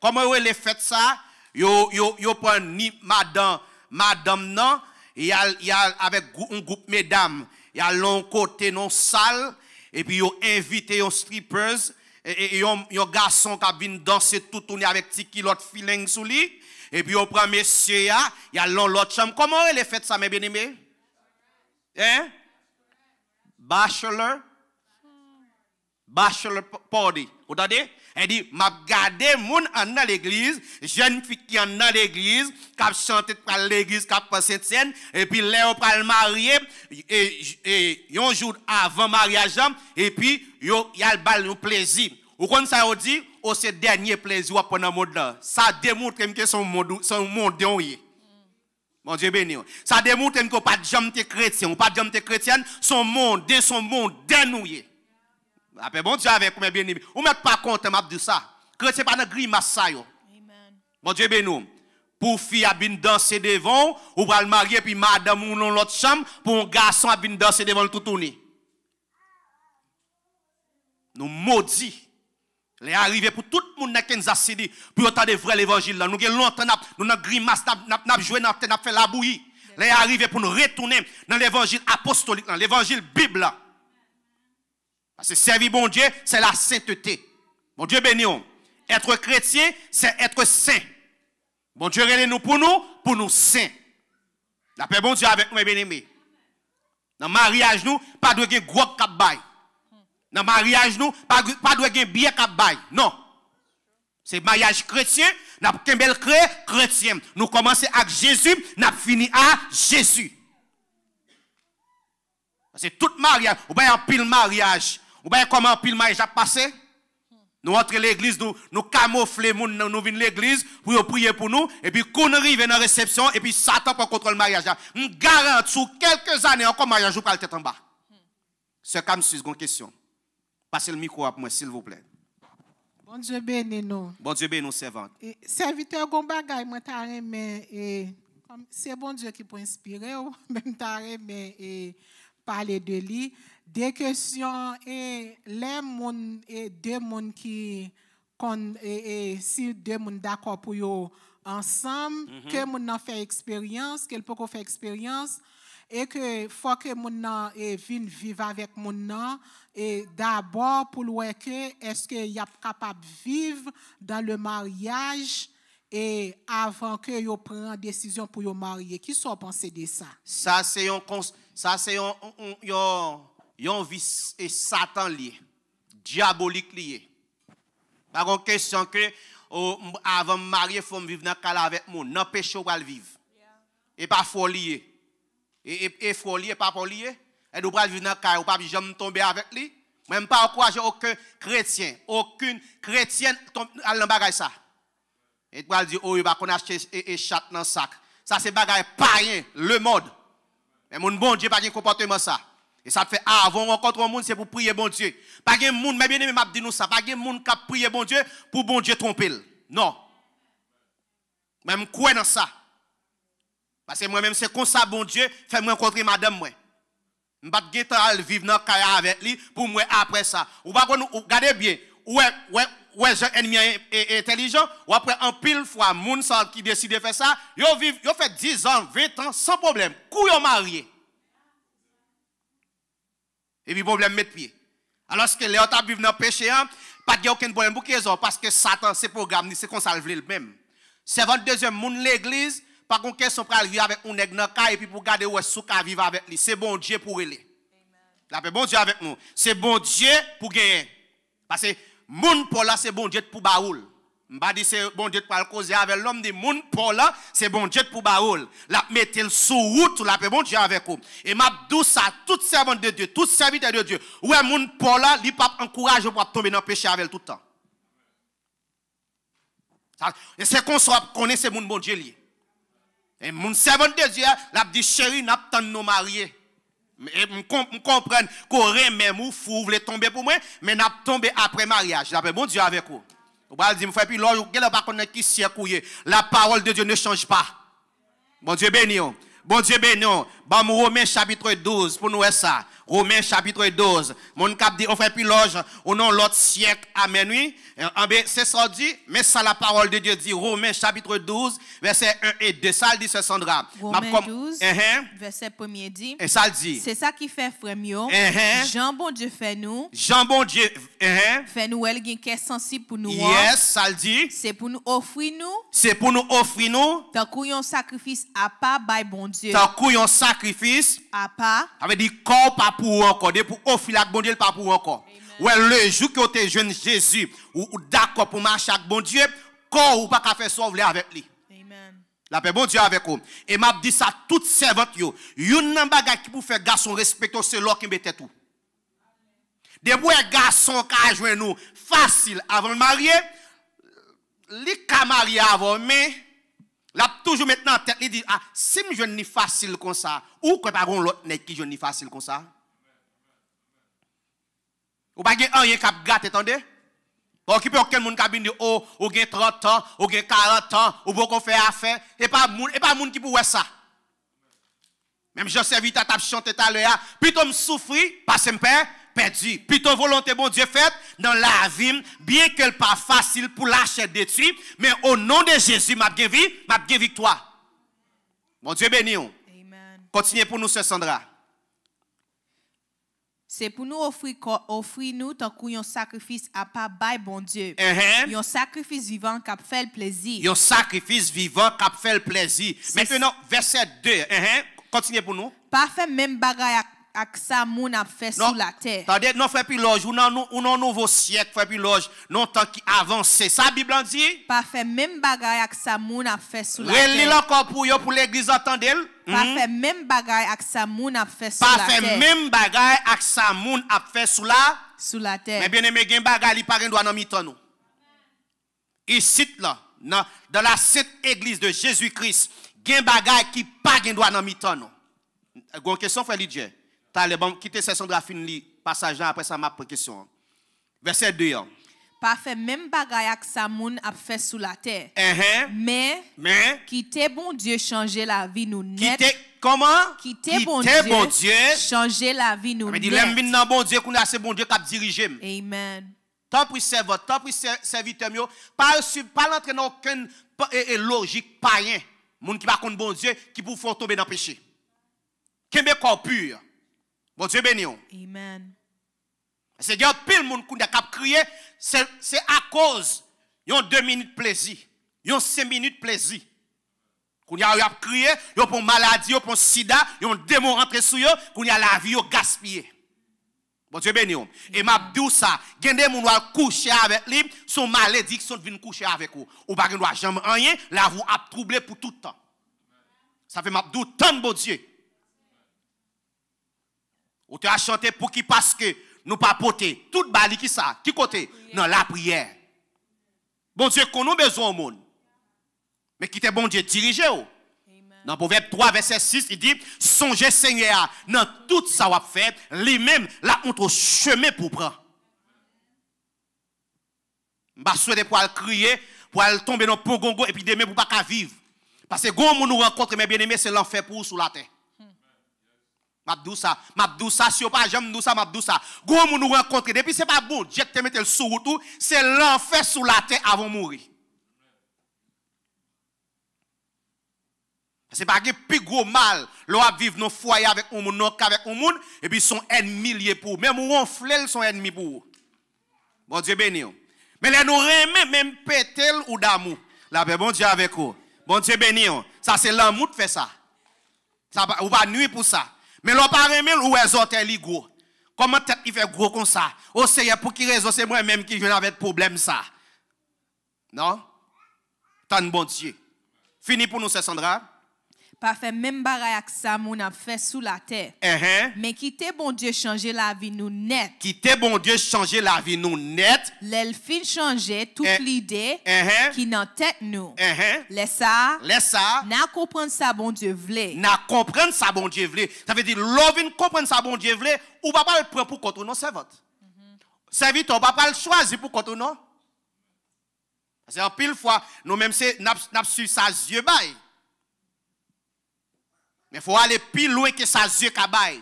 comment vous les faites ça? Yo prend ni madame non. Il y a avec un groupe mesdames, il y a long côté non salle et puis ils ont invité un strippers et un garçon qui vient danser tout tourner avec petit kilote feeling sous lui et puis on prend monsieur il y a l'autre chambre. Comment elle a fait ça mes bien-aimés? Hein? Bachelor party. Vous entendez? Elle dit, m'a gardé moun dans l'église, jeune fille qui en dans l'église, qui a chanté par l'église, qui a passé scène, et puis là, on parle marié, et un jour avant mariage, et puis, il y a le bal de plaisir. Ou quand ça on dit, c'est le dernier plaisir pendant le monde là. Ça démontre que son monde Mon Dieu béni. Ça démontre que pas de jamais chrétien, pas de jamais chrétienne, son monde dénoué. Après bon Dieu avec mes bien-aimés. Ou m'êtes pas content m'a dit ça. Chrétien pas dans grimace ça yo. Amen. Mon Dieu béni. Pour fille a bien danser devant ou va le marier puis madame ou dans l'autre chambre pour un garçon a bien danser devant le tout tourner. Nous maudits. Les arrivés pour tout le monde dans Kansas City pour entendre vrai l'évangile là. Nous avons longtemps nous dans grimace n'a joué n'a fait la bouillie. Les arrivés pour nous retourner dans l'évangile apostolique, dans l'évangile Bible là. Parce que servir bon Dieu, c'est la sainteté. Bon Dieu béni. Être chrétien, c'est être saint. Bon Dieu relève nous pour nous saints. La paix bon Dieu avec nous, bien-aimés. Dans le mariage, nous, pas de gros cap bail. Dans le mariage, nous, pas de bien cap bail. Non. C'est mariage chrétien, nous avons un bel chrétien. Nous commençons avec Jésus, nous avons fini à Jésus. C'est tout mariage. Vous voyez un pile mariage. Vous voyez comment un pile mariage a passé? Nous entrons l'église, nous camouflons, nous venons l'église pour prier pour nous. Et puis, quand on arrive dans la réception, et puis Satan prend contrôle le mariage. Je garantis, sous quelques années, encore mariage, vous parlez tête en bas. C'est comme si une question. Passez le micro à moi, s'il vous plaît. Bon Dieu béni nous. Bon Dieu béni nous, servante. Serviteur Gombagay, moi, c'est bon Dieu qui peut inspirer, même mais parler de lui. Des questions et les monde et deux monde qui si deux monde d'accord pour yo ensemble que monde n'a fait expérience qu'elle peut faire expérience et que faut que monde vienne vivre avec monde et d'abord pour voir que est-ce que y a capable vivre dans le mariage et avant que yo prenne décision pour yo marier. Qui sont pensé de ça? Ça c'est un vice et Satan lié, diabolique lié. Par contre, question que avant de marier, il faut vivre dans le cas avec moi. Non, péché, on va le vivre. Et pas faut lier. Et faut lier, pas pour lier. Et nous allons vivre dans le cas, on ne peut pas jamais tomber avec lui. Même pas encourager aucun chrétien, aucune chrétienne à l'embagage ça. Et tu vas dire, oh, il va qu'on achète et chat dans le sac. Ça, c'est bagage païen, le mode. Mais mon bon Dieu, pas de comportement ça. Et ça fait avant on rencontre un monde, c'est pour prier bon Dieu. Pas de monde, mais bien aimé, m'a dit nous ça. Pas de monde qui prie bon Dieu pour bon Dieu tromper. Non. Même quoi dans ça. Parce que moi-même, c'est comme ça, bon Dieu, fait moi rencontrer madame moi. Je ne vais pas vivre dans le cas avec lui pour moi après ça. Ou pas regardez bien. Ouais, j'ai ennemi intelligent. Ou après, en pile fois, moun qui décide de faire ça, yo fait 10 ans, 20 ans, sans problème. Kou yo marié. Et puis, problème met pied. Alors que les autres vivent dans le péché, pas de aucun problème pour qu'ils ont, parce que Satan, c'est programme, c'est qu'on salve le même. C'est votre deuxième monde, l'église, par contre, question pour vivre avec un nègre dans le cas, et puis pour garder où est-ce qu'on vivre avec lui. C'est bon Dieu pour lui. La paix, bon Dieu avec nous. C'est bon Dieu pour gagner. Parce que, moun pour là, c'est bon Dieu pour baoul. M'a dit c'est bon Dieu pour causer avec l'homme des moun pour là, c'est bon Dieu pour baoul. La mettez sous route, la paix bon Dieu avec vous. Et m'a dit ça, toute servante de Dieu, toute serviteur de Dieu. Ouais, moun pour là, il pas encourage pour tomber dans le péché avec tout le temps. Et c'est qu'on soit connaît moun bon Dieu lié. Et moun servante de Dieu, l'a dit chérie, n'a pas nous marier. Je comprends qu'on remet ou fou, voulez tomber pour moi, mais n'a tombé après mariage. La paix bon Dieu avec vous. Vous allez dire, puis la parole de Dieu ne change pas. Bon Dieu béni. Bon Dieu béni. Bon, Romains chapitre 12, pour nous ça. Romains chapitre 12. Mon cap dit, on fait plus loge au nom de l'autre siècle. Amen, oui. C'est ça dit, mais ça la parole de Dieu dit. Romains chapitre 12, verset 1 et 2. Ça dit, c'est Sandra. Romains 12, verset 1er dit. Et ça dit. C'est ça qui fait frère mio. Jean bon Dieu fait nous. Jean bon Dieu. Fait nous, elle qui est sensible pour nous. Yes, ça le dit. C'est pour nous offrir nous. C'est pour nous offrir nous. Tant qu'on un sacrifice à pas, by bon Dieu. Tant qu'on un sacrifice. À pas. Ça veut dire corps pas pour encore, pour offrir la bon Dieu pas pour encore. Ouais, le jour que tu es jeune Jésus ou d'accord pour marcher avec bon Dieu, corps ou pas qu'à faire sauver avec lui. Amen. La paix bon Dieu avec vous. Et m'a dit ça toute servante yo. Yon nan bagay qui pour faire garçon respecter c'est l'or qui mette tout. Des bois garçon ka joindre nous facile avant de marier, li ka marier avant mais là toujours maintenant en tête il dit ah si je jeune ni facile comme ça ou que pas l'autre nèg qui jeune ni facile comme ça. Ou pas gen rien cap gâte attendez. Pour occuper aucun monde qui dit oh ou gen 30 ans, ou gen 40 ans, ou beaucoup faire affaire et pas monde qui pour ça. Même je servi ta chanter tout à l'heure, plutôt me souffrir parce que me perdu. Plutôt volonté bon Dieu faite dans la vie, bien qu'elle pas facile pour lâcher détruire, mais au nom de Jésus m'a bien victoire. Bon Dieu béni. Amen. Continuez pour nous, Sœur Sandra. c'est pour nous offrir nous tant qu'un sacrifice à pas by bon Dieu. Un sacrifice vivant qui fait le plaisir. Un sacrifice vivant qui fait le plaisir. Maintenant, verset 2. Continuez pour nous. Pas fait même bagaille avec ça moun a fait sur la terre. Attendez, non frère Piloge, ou non nouveau siècle frère Piloge, non tant qui avance. Ça Bible en dit? Pas fait même bagaille avec ça moun a fait sur la terre. Relis encore pour l'église entendez? Pas fait même bagaille avec ça moun a fait sur la terre. Pas fait même bagaille avec ça moun a fait sur la terre. Mais bien aimé, gen bagaille li pa gen droit dans mi-temps nous. Ici là, dans la sainte église de Jésus-Christ, gen bagaille qui pas gen droit dans mi-temps nous. Gon question frère Lydia. T'allez bon quitter session de la fin li passage là après ça m'a pris question. Verset 2. Pas fait même bagaille avec ça moun a fait sur la terre. Mais quitter bon Dieu changer la vie nous net. Comment? Quitter bon Dieu changer la vie nous net. Mais dit l'aime dans bon Dieu qu'on a c'est bon Dieu qui dirige. Amen. Tant pour serviteur, tant pour serviteur mieux, pas l'entrer dans aucune logique païen. Moun qui pas contre bon Dieu qui pour faire tomber dans le péché. Kembe corps pur. Bon Dieu béni. Amen. C'est que pile monde qui a crié, c'est à cause yon 2 minutes plaisir, yon 5 minutes plaisir. Qu'on y a crié, yon pour maladie, yon pour sida, yon démon rentré sur yon, qu'on y a la vie yon gaspillé. Bon Dieu béni. Et m'a dit ça, gen des moun va coucher avec lui, son malédiction vient coucher avec vous. Ou pas gen doit jamais rien, la vous a troublé pour tout le temps. Ça fait m'a dit tant bon Dieu. Ou tu as chanté pour qui parce que nous pas porter toute bali qui ça qui côté dans la prière. Bon Dieu qu'on a besoin au monde. Mais qui était bon Dieu diriger ou. Dans Proverbe 3 verset 6 il dit songez Seigneur dans tout ça va faire lui-même la honte chemin pour prendre. M'pa souhaiter pour crier pour aller tomber dans pongongo et puis demain pour pas vivre. Parce que gon moun nous rencontre mes bien-aimés c'est l'enfer pour sur la terre. Mabdou ça, si on pas jamais ça, mabdou ça. Gros moun nous rencontrer depuis c'est pas bon, Dieu te mette le sous tout, c'est l'enfer sous la terre avant de mourir. C'est pas que plus gros mal, l'on vivre dans foyer avec un monde, avec un monde et puis son ennemi lié pour même on flèle son ennemi pour. Bon Dieu béni. Mais les nous remet même pétel ou d'amour. La paix bon Dieu avec vous. Bon Dieu béni. Ça c'est l'amour qui fait ça. Ça ou pas nuit pour ça. Mais l'on pas remet ou est orteil gros. Comment tête il fait gros comme ça? Oh Seigneur, pour qui raison c'est moi même qui viens avec problème ça? Non? Tant bon Dieu. Fini pour nous c'est Sandra. Pas fait même bagaille avec ça mon a fait sous la terre. Mais quitter bon Dieu changer la vie nous net. Quitter bon Dieu changer la vie nous net. L'elfin changer toute l'idée qui dans tête nous. Laisse ça. N'a comprendre ça bon Dieu vle. N'a comprendre ça bon Dieu vle. Ça veut dire l'ovin comprendre ça bon Dieu vle ou pas le prendre pour contre non servante. Serviteur pas le choisir pour contre non. C'est en pile fois nous même c'est n'a su ça yeux bail. Mais il faut aller plus loin que ça yeux kabaye.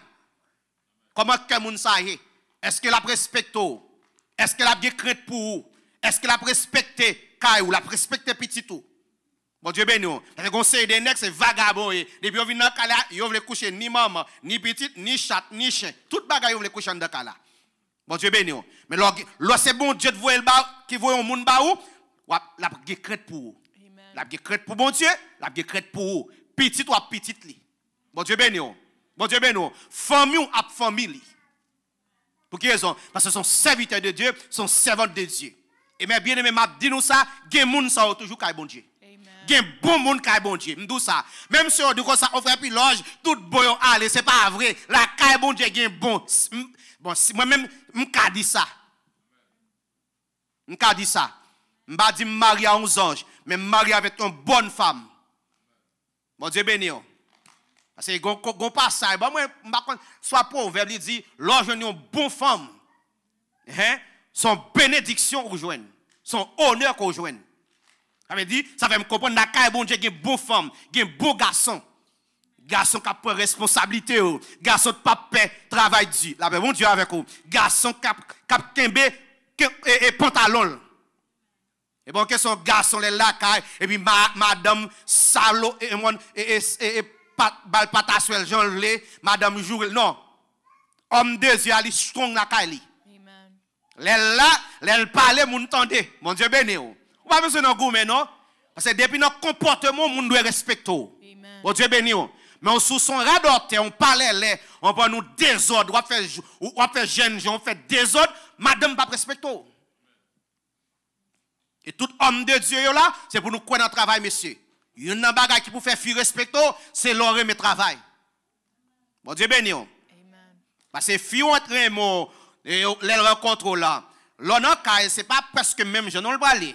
Comment que moun sa yé? Est-ce que la respecte? Est-ce que la bien crainte pour? Est-ce que la respecte kay ou la respecte petit tout? Bon Dieu béni. Le conseil des nègres c'est vagabond. Depuis on vient dans kala, yo vle coucher ni maman, ni petite, ni chat, ni chien. Tout bagay yo vle coucher dans kala. Bon Dieu béni. Mais là c'est bon Dieu de voir le ba qui voit un monde ba ou, la bien crainte pour. La bien crainte pour bon Dieu, la bien crainte pour petit ou petite li. Bon Dieu béni. Bon Dieu béni. Famille ou famille. Pour quelle raison? Parce que sont serviteurs de Dieu, sont servants de Dieu. Et mes bien-aimés, m'a dit nous ça, gen moun ça toujours kay bon Dieu. Gen bon moun kay bon Dieu. M'dou ça. Même si on dit comme ça, on fait puis loge, tout boyon aller, c'est pas vrai. La kay bon Dieu gen bon. Bon, si moi-même m'ka dit ça. M'ka dit ça. M'ba dit marié à 11 anges, mais marié avec une bonne femme. Bon Dieu béni. C'est gon passage. Bon moi soit proverbe il dit lorsque une bonne femme son bénédiction ou joindre, son honneur qu'on joindre. Ça veut dire ça fait me comprendre la caille bon Dieu gen bonne femme, gen beau garçon. Garçon qui a pris responsabilité, garçon pas paix travail Dieu. La bon Dieu avec vous. Garçon qui a kembe et pantalon. Et bon que son garçon les là et puis madame Salo et bal pataswel Jean Lé, madame Jourel, non. homme de Dieu ali strong la kali. Amen. L'elle parle moun tande. Mon Dieu béni ou. Ou pas besoin de gourmet non parce que depuis notre comportement moun doit respecter. Amen. Mon Dieu béni ou. Mais on sous son radar on parle on prend nous désordre, on fait jeune, on fait désordre, madame pas respecter. Et tout homme de Dieu là, c'est pour nous croire dans le travail monsieur. Il y a un bagage qui pour faire fuir respecter, c'est l'horaire de travail. Bon Dieu béni. Amen. Parce que si on entre mon les rencontres là, l'honneur c'est pas parce que même je ne le pas aller.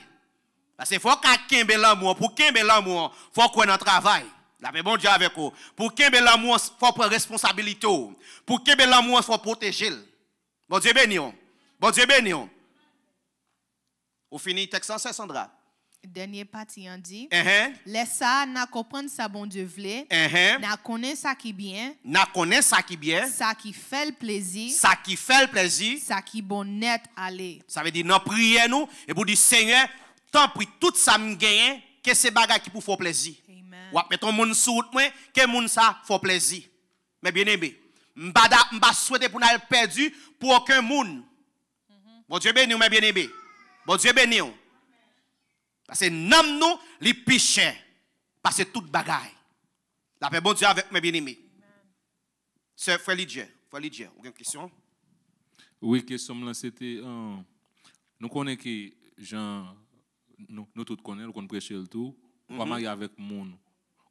Parce qu'il faut qu'un l'amour, pour qu'un l'amour, faut qu'on ait un travail. La paix bon Dieu avec vous. Pour qu'un l'amour, faut prendre responsabilité. Pour qu'un l'amour, faut protéger. Bon Dieu béni. Bon Dieu béni. Ou fini texte c'est Sandra. Dernier partie on dit. Laisse ça n'a comprendre ça bon Dieu vle. N'a connaît ça qui bien. N'a connaît ça qui bien. Ça qui fait le plaisir. Ça qui fait le plaisir. Ça qui bon net aller. Ça veut dire nous prier nous et pour dire Seigneur, tant pis tout ça me gagne que c'est bagage qui pour faire plaisir. Amen. Ou mettre mon sous moi que moun ça fait plaisir. Mais bien aimé, m'pa souhaiter pour n'aller perdu pour aucun monde. Bon Dieu béni mais bien aimé. Bon Dieu béni. Parce que nam nous les péchés. Parce que toute bagaille. La paix bon Dieu avec mes bien-aimés. C'est frère Lydia. Frère Lydia, aucune question? Oui, question là c'était nous connaissons que Jean nous tous connaissons, nous prêcher le tout. On va marier avec monde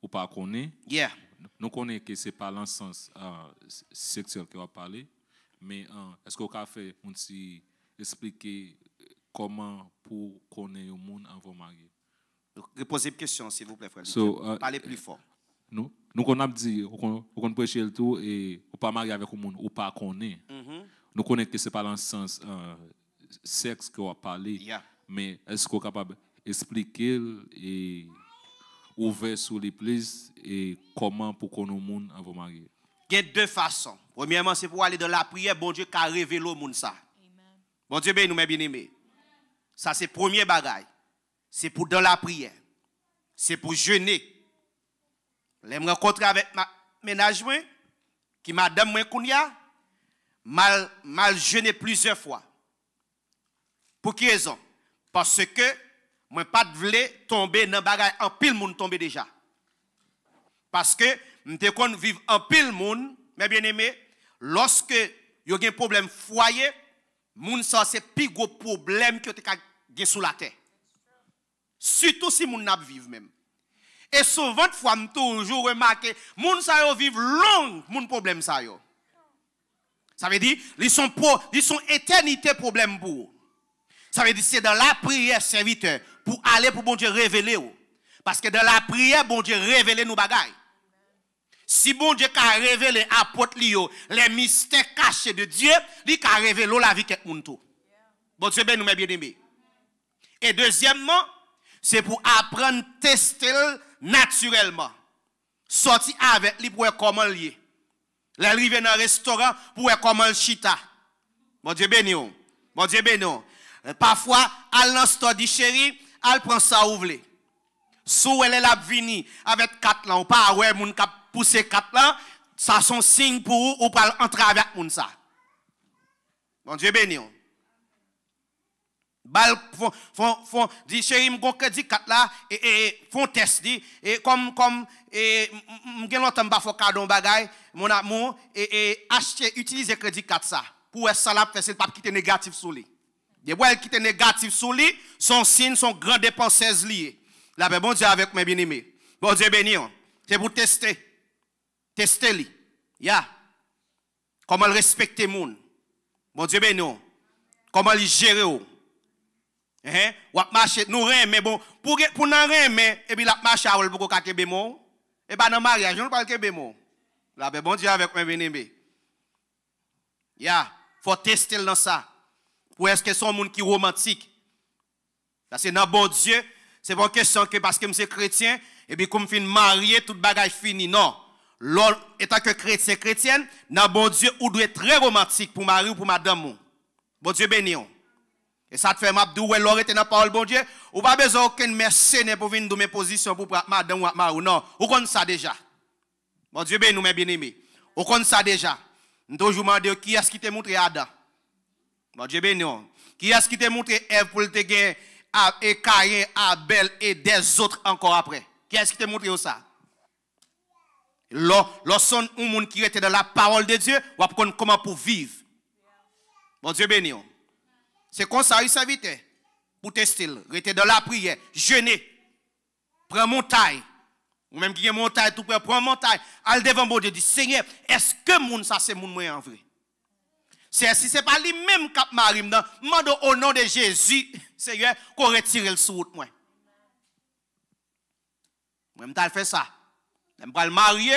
ou pas connaît. Yeah. Nous connaissons que c'est pas l'encens sexuel qu'on va parler, mais est-ce qu'on peut faire un petit expliquer comment pour connaître le monde avant de marier? Reposez une question, s'il vous plaît, frère. Parlez plus fort. Nous on dit, on prêcher le tout et on pas marier avec le monde ou pas connaître. Nous connaissons que c'est pas l'encens sexe qu'on va parler. Yeah. Mais est-ce qu'on est capable d'expliquer et ouvrir sur les places et comment pour qu'on nous monde avant de marier? Il y a deux façons. Premièrement, c'est pour aller dans la prière, bon Dieu qui a révélé au monde ça. Amen. Bon Dieu béni nous mes bien-aimés. Ça c'est premier bagage. C'est pour dans la prière. C'est pour jeûner. Je me rencontrer avec ma ménage qui madame moi kounya mal jeûné plusieurs fois. Pour quelle raison? Parce que moi pas voulais tomber dans bagage en pile monde tomber déjà. Parce que m'te kon vivre en pile monde, mes bien-aimés, lorsque yo gen problème foyer, moun ça c'est plus gros problème que te gen sous la terre. Surtout si moun n'a vivre même. Et souvent de fois toujours remarqué moun ça yo vivre long moun problème ça yo. Ça veut dire ils sont éternité problème pour. Ça veut dire c'est dans la prière serviteur pour aller pour bon Dieu révéler. Parce que dans la prière bon Dieu révéler nous bagaille. Si bon Dieu a révélé apôtre Lio les mystères cachés de Dieu, il a révélé la vie de moun tout. Bon Dieu ben nous bien aimé. Et deuxièmement, c'est pour apprendre à tester naturellement. Sortir avec lui pour voir comment lier. L'arriver dans un restaurant pour voir comment le chita. Bon Dieu béni. Bon Dieu béni. Parfois, elle dans store dit chéri, elle prend ça ouvre. Sou elle est la vini avec 4 ans, ou pas ouais moun k'ap pousser 4 ans, ça son signe pour ou pas entrer avec moun ça. Bon Dieu béni. Bal font dit chéri m'gon dit 4 là et font test dit et comme m'gen longtemps pas faut cadeau bagay mon amour et acheter utiliser crédit 4 ça pour ça la faire c'est pas quitter négatif sur lui. Des bois quitter négatif sur lui, son signe son grand dépenseuse lié. La paix bon Dieu avec mes bien-aimés. Bon Dieu béni. C'est pour tester. Tester lui. Ya. Comment le respecter moun. Bon Dieu béni. Comment le gérer. Ou marcher nous rien mais bon pour nan rien mais et puis la marche à pour ka kebe mon et pas dans mariage on parle kebe mon. La paix bon Dieu avec mes bien-aimés. Ya, faut tester dans ça. Pour est-ce que son monde qui romantique. Parce que dans bon Dieu c'est pas une question que parce que je suis chrétien, et puis comme je suis marié, tout bagage fini. Non. Étant que chrétienne, dans bon Dieu, ou doit être très romantique pour mari ou pour madame. Bon Dieu béni. Et ça te fait m'abdou, ou l'aurait été dans la parole bon Dieu, ou pas besoin aucun mercenaire pour venir dans mes positions pour madame ou mari. Non. Ou connaît ça déjà. Bon Dieu béni, mes bien-aimés. Ou connaît ça déjà. Je toujours demandé qui est-ce qui t'a montré Adam. Bon Dieu béni. Qui est-ce qui t'a montré Ève pour te gagner et Caïn, Abel et des autres encore après? Qui est-ce qui t'a montré ça? Lorsqu'on un monde qui était dans la parole de Dieu, on va apprendre comment pour vivre. Bon Dieu béni. C'est comme ça, il s'invitait pour tester. Rester dans la prière, jeûner, prendre montagne. Ou même qui est montagne, tout près, prendre montagne. Al devant bon Dieu, dit Seigneur, est-ce que moun ça c'est moun moi en vrai? Si ce n'est pas lui-même qui marie, demande au nom de Jésus, Seigneur, qu'on retire le sous moi. Moi, je fait ça. Je vais le marier,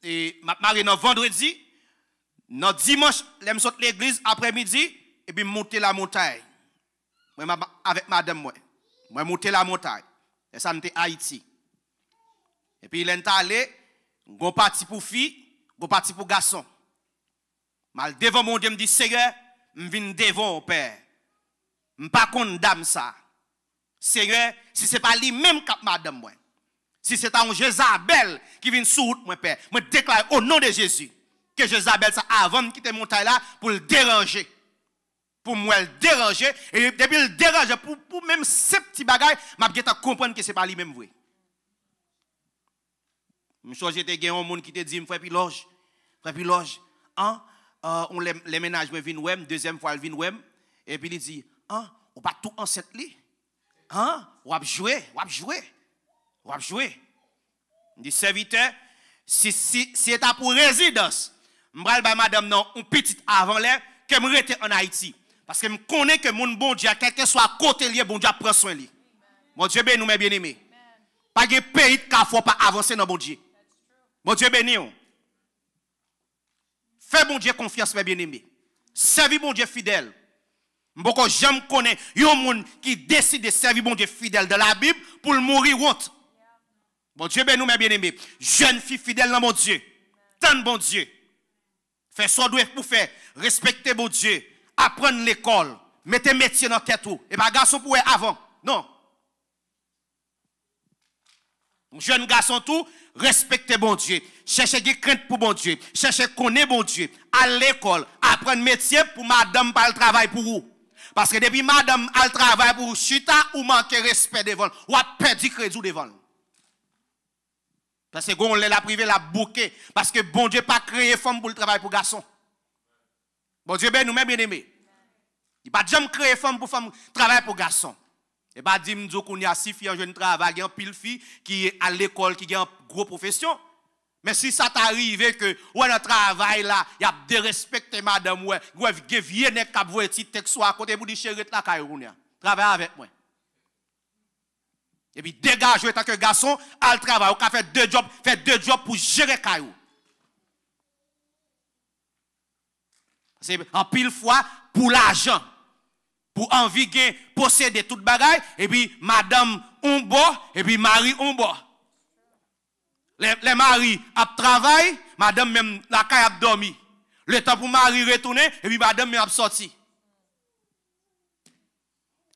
et marier dans vendredi, dans dimanche, je vais sortir l'église après-midi, et puis monter la montagne. Moi, avec madame, moi, monter la montagne. Et ça, c'était Haïti. Et puis, il est allé, on parti pour filles, on parti pour garçons. Mal devant mon Dieu, me dit, Seigneur, je viens devant au Père. Je ne pas condamne ça. Seigneur, si ce n'est pas lui-même qui madame, moi. Si c'est un Jézabel qui vient sous moi, Père, je déclare au nom de Jésus que Jézabel, ça avant de quitter montagne là, pour le déranger. Pour moi, le déranger. Et depuis le déranger, pour même ces petits bagages, je vais comprendre que ce n'est pas lui-même vrai. Je suis gagné un monde qui te dit, frère Piloge, les ménages viennent ouem, deuxième fois ils viennent ouem, et puis il dit, on pas tout enceinte li, on va jouer. Il dit, serviteur, si c'est pour résidence, je vais madame non, un petit avant l'air, que je reste en Haïti. Parce que je connais que mon bon Dieu, quel que soit côté lié, bon Dieu prend soin de lui. Mon Dieu béni nous, mes bien-aimés. Pas de pays qui ne faut pas avancer dans mon Dieu. Mon Dieu béni. Fais bon Dieu confiance, mes bien-aimés. Servis bon Dieu fidèle. Beaucoup j'aime connaître un monde qui décide de servir bon Dieu fidèle dans la Bible pour le mourir honte. Bon Dieu béni nous, mes bien-aimés. Jeune fille fidèle dans mon Dieu. Tant bon Dieu. Fais ce qu'on doit pour faire. Respecter bon Dieu. Apprendre l'école. Mettez métier dans la tête. Et pas garçon pour avant. Non. Jeune garçon tout, respectez bon Dieu. Cherchez des craintes pour bon Dieu. Cherchez connaître bon Dieu. À l'école, apprendre métier pour madame pas le travail pour vous. Parce que depuis madame a le travail pour vous, chita ou manque respect devant, ou a perdu crédit devant. Parce que on la privé la bouquet. Parce que bon Dieu pas créé femme pour le travail pour garçon. Bon Dieu ben nous même bien aimé. Il pas jamais créé femme pour femme travail pour garçon. Et pas dire qu'on y a 6 filles en jeune travail, il y a pile fille qui est à l'école, qui a une grosse profession. Mais si ça t'arrive que ou dans travail là, il y a de respecter madame ouais, vous vieux nek cap voir petit texte à côté pour dire chérie la caillou. Travaille avec moi. Et puis dégage en tant que garçon, à le travail, on fait 2 jobs, pour gérer caillou. C'est en pile fois pour l'argent. Pour envie de posséder toute bagaille, et puis madame on boit, et puis mari on boit. Les maris a travaillé, madame même la caille a dormi. Le temps pour mari retourner, et puis madame même a sorti.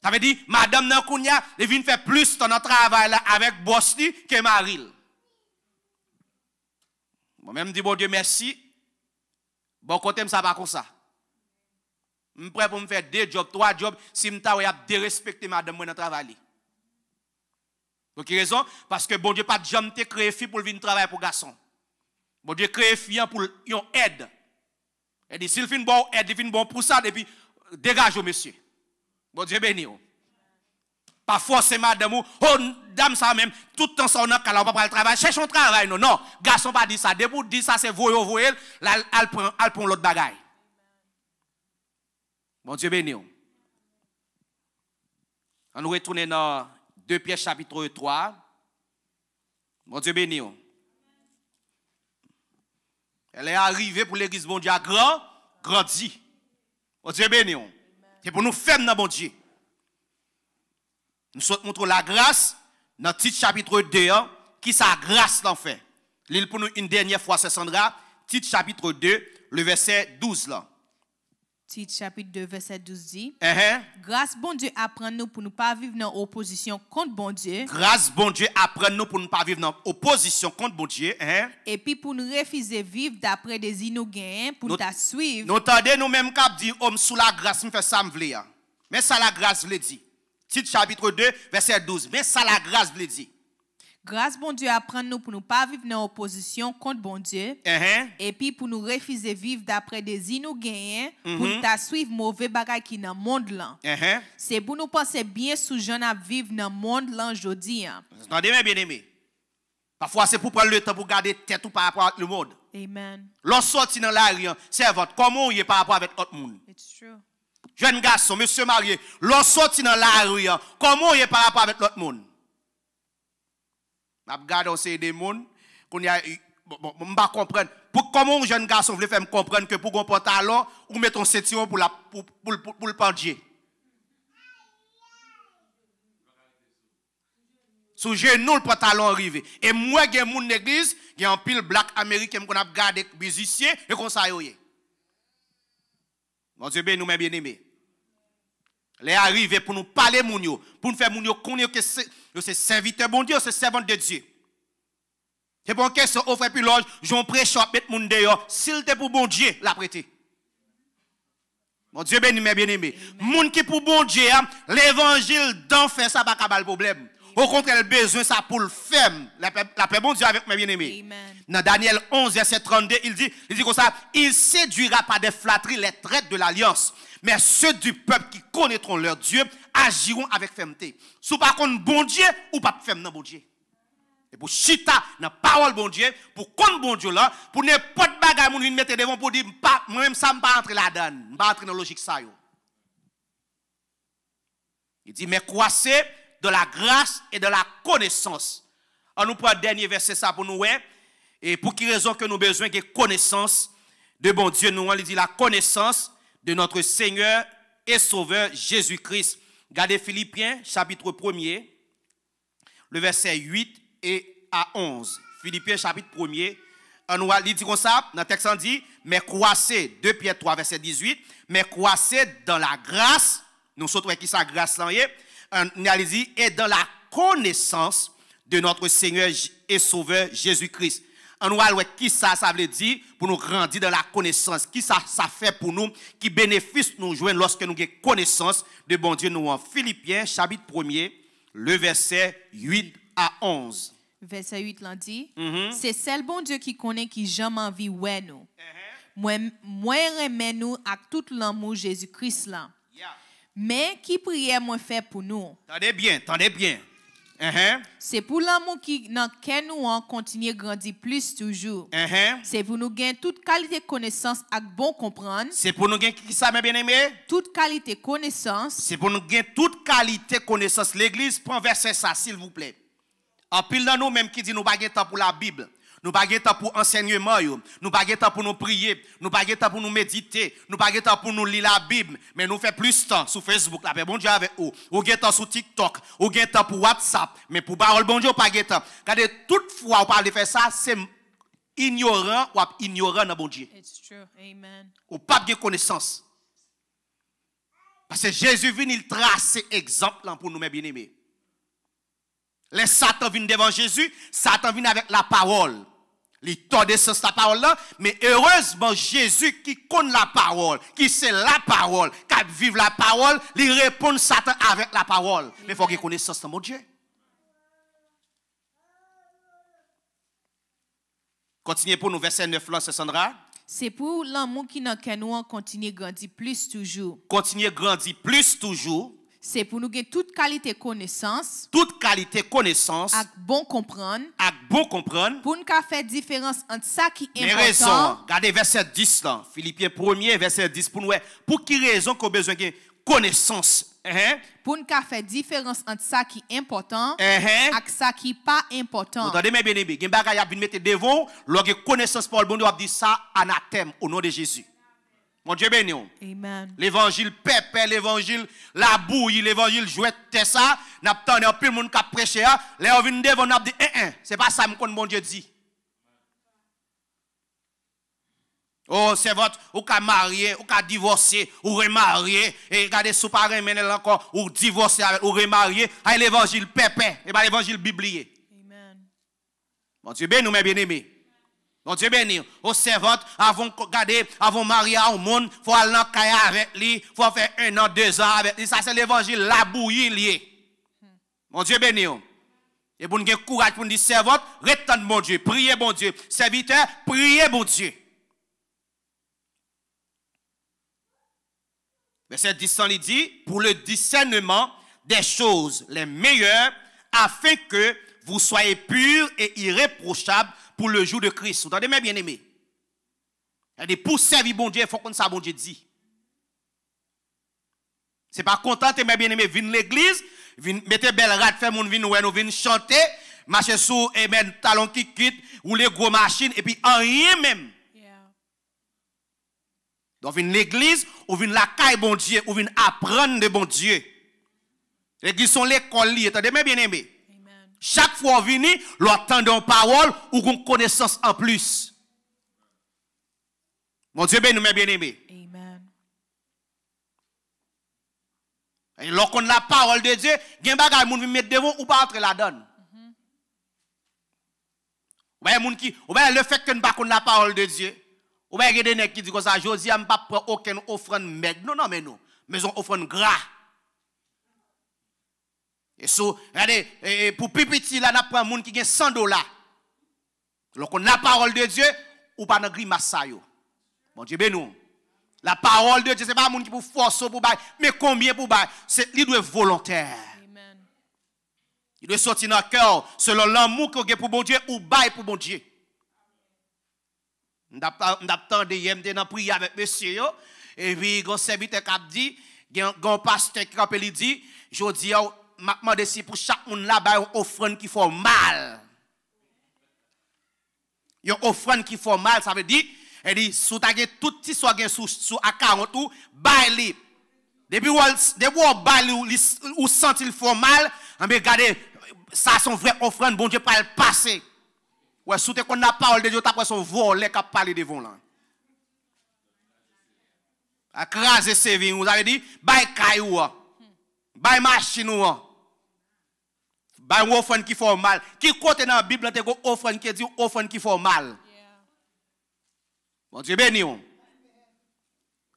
Ça veut dire, madame nan kounya, elle vient faire plus dans notre travail là avec boss que mari. Moi-même dis bon Dieu merci. Bon côté ça pas comme ça. Je suis prêt pour me faire 2 jobs, 3 jobs, si je suis dérespecté madame dans le travail. Pour quelle raison? Parce que bon Dieu pas jamais créé fille pour venir travailler pour garçon. Bon Dieu créé fille pour une aide. Et dit s'il fait une bonne aide, il fait une bonne pour ça, et puis dégage au monsieur. Bon Dieu béni. Pas forcément madame ou dame ça même, tout le temps ça on a qu'à pas le travail, cherche un travail non. Non, garçon pas dit ça, dès pour dire ça c'est voyer, là elle prend l'autre bagaille. Bon Dieu béni. On nous retourne dans 2 Pierre chapitre 3. Bon Dieu béni. Elle est arrivée pour l'église bon Dieu à grandi. Bon Dieu béni. C'est pour nous faire dans bon Dieu. Nous montrons la grâce dans le titre chapitre 2 qui sa grâce l'en fait. L'île pour nous une dernière fois c'est Sandra, titre chapitre 2, le verset 12 là. Tite chapitre 2 verset 12 dit grâce bon Dieu apprend nous pour ne pas vivre dans opposition contre bon Dieu. Grâce bon Dieu apprend nous pour ne pas vivre dans opposition contre bon Dieu. Et puis pour nous refuser vivre d'après des inougains pour nous suivre. Nous entendez nous même cap dit homme sous la grâce me fait ça me vle. Mais ça la grâce veut dire. Tite chapitre 2 verset 12. Mais ça la grâce veut dire. Grâce bon Dieu apprend nous pour ne pas vivre dans opposition contre bon Dieu. Et puis pour nous refuser vivre d'après des inougains pour nous suivre mauvais bagaille qui dans le monde là. C'est pour nous penser bien sous gens à vivre dans le monde là aujourd'hui. Attendez bien aimé. Parfois c'est pour prendre le temps pour garder tête ou par rapport à le monde. Amen. Lorsque sorti dans la rue, servante, comment il est par rapport avec autre monde? It's true. Jeune garçon, monsieur marié, lorsque sorti dans la rue, comment il est par rapport avec l'autre monde? Je regarde c'est des gens qu'on y a pas comprendre pour comment un jeune garçon veut faire me comprendre que pour un pantalon ou mettre un ceinture pour le pendier. Sous genou le pantalon arrivé et moi gen moun l'église, il y a un pile black américain qu'on a regardé musicien et comme ça yoye. Mon Dieu ben nous bien aimés. Les arrivés pour nous parler moun yo, pour nous faire moun yo connaître que c'est serviteur bon Dieu, c'est servant de Dieu. C'est pour question offre puis loge, j'on prêche mettre moun dehors, s'il te pour bon Dieu la prêter. Mon Dieu béni mes bien-aimés. Moun qui pour bon Dieu, l'évangile d'enfer ça pas capable problème. Au contraire, le besoin ça pour le faire. La paix bon Dieu avec mes bien-aimés. Dans Daniel 11 verset 32, il dit comme ça, il séduira par des flatteries les traîtres de l'alliance. Mais ceux du peuple qui connaîtront leur Dieu agiront avec fermeté. Si par contre bon Dieu ou pas ferme dans bon Dieu. Et pour chita dans parole bon Dieu, pour contre bon Dieu là, pour n'importe bagaille moun vinn mettre devant pour dire moi même ça pas entrer là-dedans, pas entrer dans logique ça yo. Il dit mais croissez de la grâce et de la connaissance. On nous prend le dernier verset ça pour nous ouais. Et pour qui raison que nous avons besoin de connaissance de bon Dieu nous il dit la connaissance de notre Seigneur et Sauveur Jésus-Christ. Regardez Philippiens chapitre 1er, le verset 8 et à 11. Philippiens chapitre 1er, on dit comme ça, dans le texte on dit, mais croissez, 2 Pierre 3 verset 18, mais croissez dans la grâce, nous sommes qui sa grâce là, on dit, et dans la connaissance de notre Seigneur et Sauveur Jésus-Christ. On va voir qui ça veut dire pour nous grandir dans la connaissance. Qui ça fait pour nous, qui bénéfice nous jouer lorsque nous avons connaissance de bon Dieu. Nous en Philippiens chapitre 1er, le verset 8 à 11. Verset 8 l'en dit, c'est celle bon Dieu qui connaît qui jamais envie ouais nous. Moi remet nous avec tout l'amour Jésus-Christ là. Mais qui prière moi fait pour nous? Tendez bien. C'est pour l'amour qui dans lequel nous on continue à grandir plus toujours. C'est pour nous gagner toute qualité de connaissance et bon comprendre. C'est pour nous gagner qui ça mes bien-aimés? Toute qualité de connaissance. C'est pour nous gagner toute qualité de connaissance. L'église prend verset ça s'il vous plaît. En pile dans nous même qui dit nous pas temps pour la Bible. Nous pas temps pour enseignement, nous pas temps pour nous prier, nous pas temps pour nous méditer, nous pas temps pour nous lire la Bible, mais nous fait plus temps sur Facebook, la paix bon Dieu avec vous. Ou temps sur TikTok, ou temps pour WhatsApp, mais pour parole bon Dieu pas temps. Regardez toutefois on parle de faire ça, c'est ignorant ou ignorant dans bon Dieu. It's true. Amen. Ou pas de connaissance. Parce que Jésus vient il trace exemple pour nous mes bien-aimés. Les Satan viennent devant Jésus, Satan vient avec la parole. Il tord de sens la parole là, mais heureusement Jésus qui connaît la parole, qui sait la parole, qui vive la parole, il répond Satan avec la parole. Mais il faut qu'il connaisse sens de mon Dieu. Continuez pour nous verset 9 là, c'est Sandra. C'est pour l'amour qui dans lequel nous continue à grandir plus toujours. Continuez à grandir plus toujours. C'est pour nous gagner toute qualité de connaissance. Toute qualité de connaissance. Avec bon comprendre. Avec bon comprendre. Pour nous faire différence entre ça qui est important. Raison. Regardez verset 10 là. Philippiens 1er, verset 10 pour nous. Pour qui raison qu'on a besoin de connaissance? Pour nous faire différence entre ça qui est important et ça qui n'est pas important. Vous entendez mes bien-aimés? Il y a des gens qui mettre devant, lorsque connaissance par le bon Dieu, on dit ça anathème au nom de Jésus. Mon Dieu béni. Amen. L'évangile pépé, l'évangile la bouille, l'évangile jouet ça, n'a pas tant plus monde qui prêcher, les on vient devant n'a dit c'est pas ça me connaît mon Dieu dit. Oh, c'est votre, ou qu'à marier, ou qu'à divorcer, ou remarier, et regardez, sous parrain, maintenant encore, ou divorcer, ou remarier, à l'évangile pépé, et pas l'évangile biblié. Amen. Bon Dieu béni, mes bien-aimés. Bon Dieu béni, aux servantes, avant regarder, avant marier au monde, faut aller dans caille avec lui, faut faire 1 an, 2 ans avec lui. Ça, c'est l'évangile, la bouillie lié. Bon Dieu béni. Et pour nous avoir courage pour nous dire, servante, retendre bon Dieu, priez bon Dieu. Serviteur, priez bon Dieu. Verset 10, il dit, pour le discernement des choses les meilleures, afin que vous soyez purs et irréprochables pour le jour de Christ. Vous entendez, mes bien-aimés? Il dit, pour servir bon Dieu, il faut qu'on sache bon Dieu dit. C'est pas content, mes bien-aimés, venez l'église, mettez belle rate, fait mon vin, nous venons chanter, marcher sous, et ben, talon qui quitte, ou les gros machines, et puis en rien même. Donc, vient l'église, ou vient la caille bon Dieu, ou vient apprendre de bon Dieu. L'église sont l'école, attendez, mes bien-aimés. Chaque fois que vous venez, vous attendez une parole ou une connaissance en plus. Mon Dieu, ben nous, mes bien-aimés. Amen. Et lorsqu'on a la parole de Dieu, il y a des gens qui mettent devant ou pas entrer la donne. Ou bien le fait que nous ne pas la parole de Dieu. Ou bien il y a des gens qui disent que ça, je dis, je ne pas prendre aucune offrande maigre. Non, mais non. Mais on offrande gras. Et so, regardez, pour petit, là, on prend un monde qui a $100. Donc, on a la parole de Dieu, ou pas dans grimace. Bon Dieu, ben nous. La parole de Dieu, ce n'est pas un monde qui peut forcer pour bailler, mais combien pour bailler? Il doit être volontaire. Amen. Il doit sortir dans le cœur, selon l'amour qu'on a pour bon Dieu, ou bailler pour bon Dieu. On attend de yem dans prier avec monsieur, et puis, un serviteur qui a dit, un pasteur qui a dit, je dis, m'a demandé si pour chaque monde là-bas, une offrande qui fait mal. Une offrande qui fait mal, ça veut dire, elle dit, si tu as tout petit soit sous à 40 ou, baille. Depuis où baille ou sent il fait mal, mais regardez, ça son vrai offrande, bon Dieu, pas le passer. Ouais, si tu as la parole de Dieu, tu as son volet qui a parlé devant là. À craser ses vignes, vous avez dit, baille caillou, baille machine ou. Baille offrande qui fait mal. Qui côté dans la Bible, tu as offrande qui dit offrande qui fait mal. Bon Dieu béni.